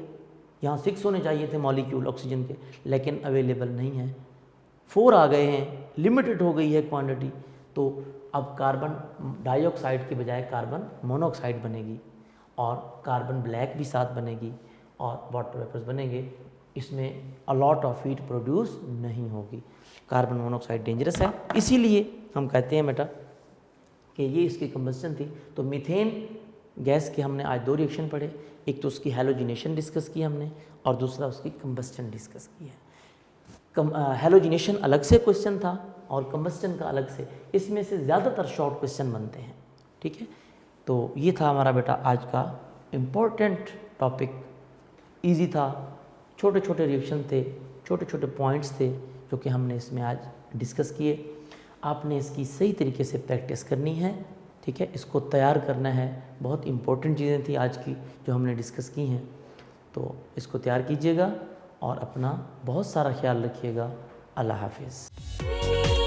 यहाँ 6 होने चाहिए थे मॉलिक्यूल ऑक्सीजन के, लेकिन अवेलेबल नहीं है, 4 आ गए हैं, लिमिटेड हो गई है क्वांटिटी। तो अब कार्बन डाइऑक्साइड के बजाय कार्बन मोनोऑक्साइड बनेगी, और कार्बन ब्लैक भी साथ बनेगी, और वाटर वेपर्स बनेंगे, इसमें अलॉट ऑफ हीट प्रोड्यूस नहीं होगी। कार्बन मोनोऑक्साइड डेंजरस है, इसीलिए हम कहते हैं बेटा कि ये इसकी कंबस्शन थी। तो मीथेन गैस के हमने आज 2 रिएक्शन पढ़े, एक तो उसकी हैलोजिनेशन डिस्कस की हमने, और दूसरा उसकी कंबस्शन डिस्कस की है। हैलोजिनेशन अलग से क्वेश्चन था और कंबस्शन का अलग से, इसमें से ज़्यादातर शॉर्ट क्वेश्चन बनते हैं, ठीक है। तो ये था हमारा बेटा आज का इम्पोर्टेंट टॉपिक, इजी था, छोटे छोटे रिएक्शन थे, छोटे छोटे पॉइंट्स थे जो कि हमने इसमें आज डिस्कस किए। आपने इसकी सही तरीके से प्रैक्टिस करनी है, ठीक है, इसको तैयार करना है। बहुत इंपॉर्टेंट चीज़ें थी आज की जो हमने डिस्कस की हैं, तो इसको तैयार कीजिएगा और अपना बहुत सारा ख्याल रखिएगा। अल्लाह हाफिज़।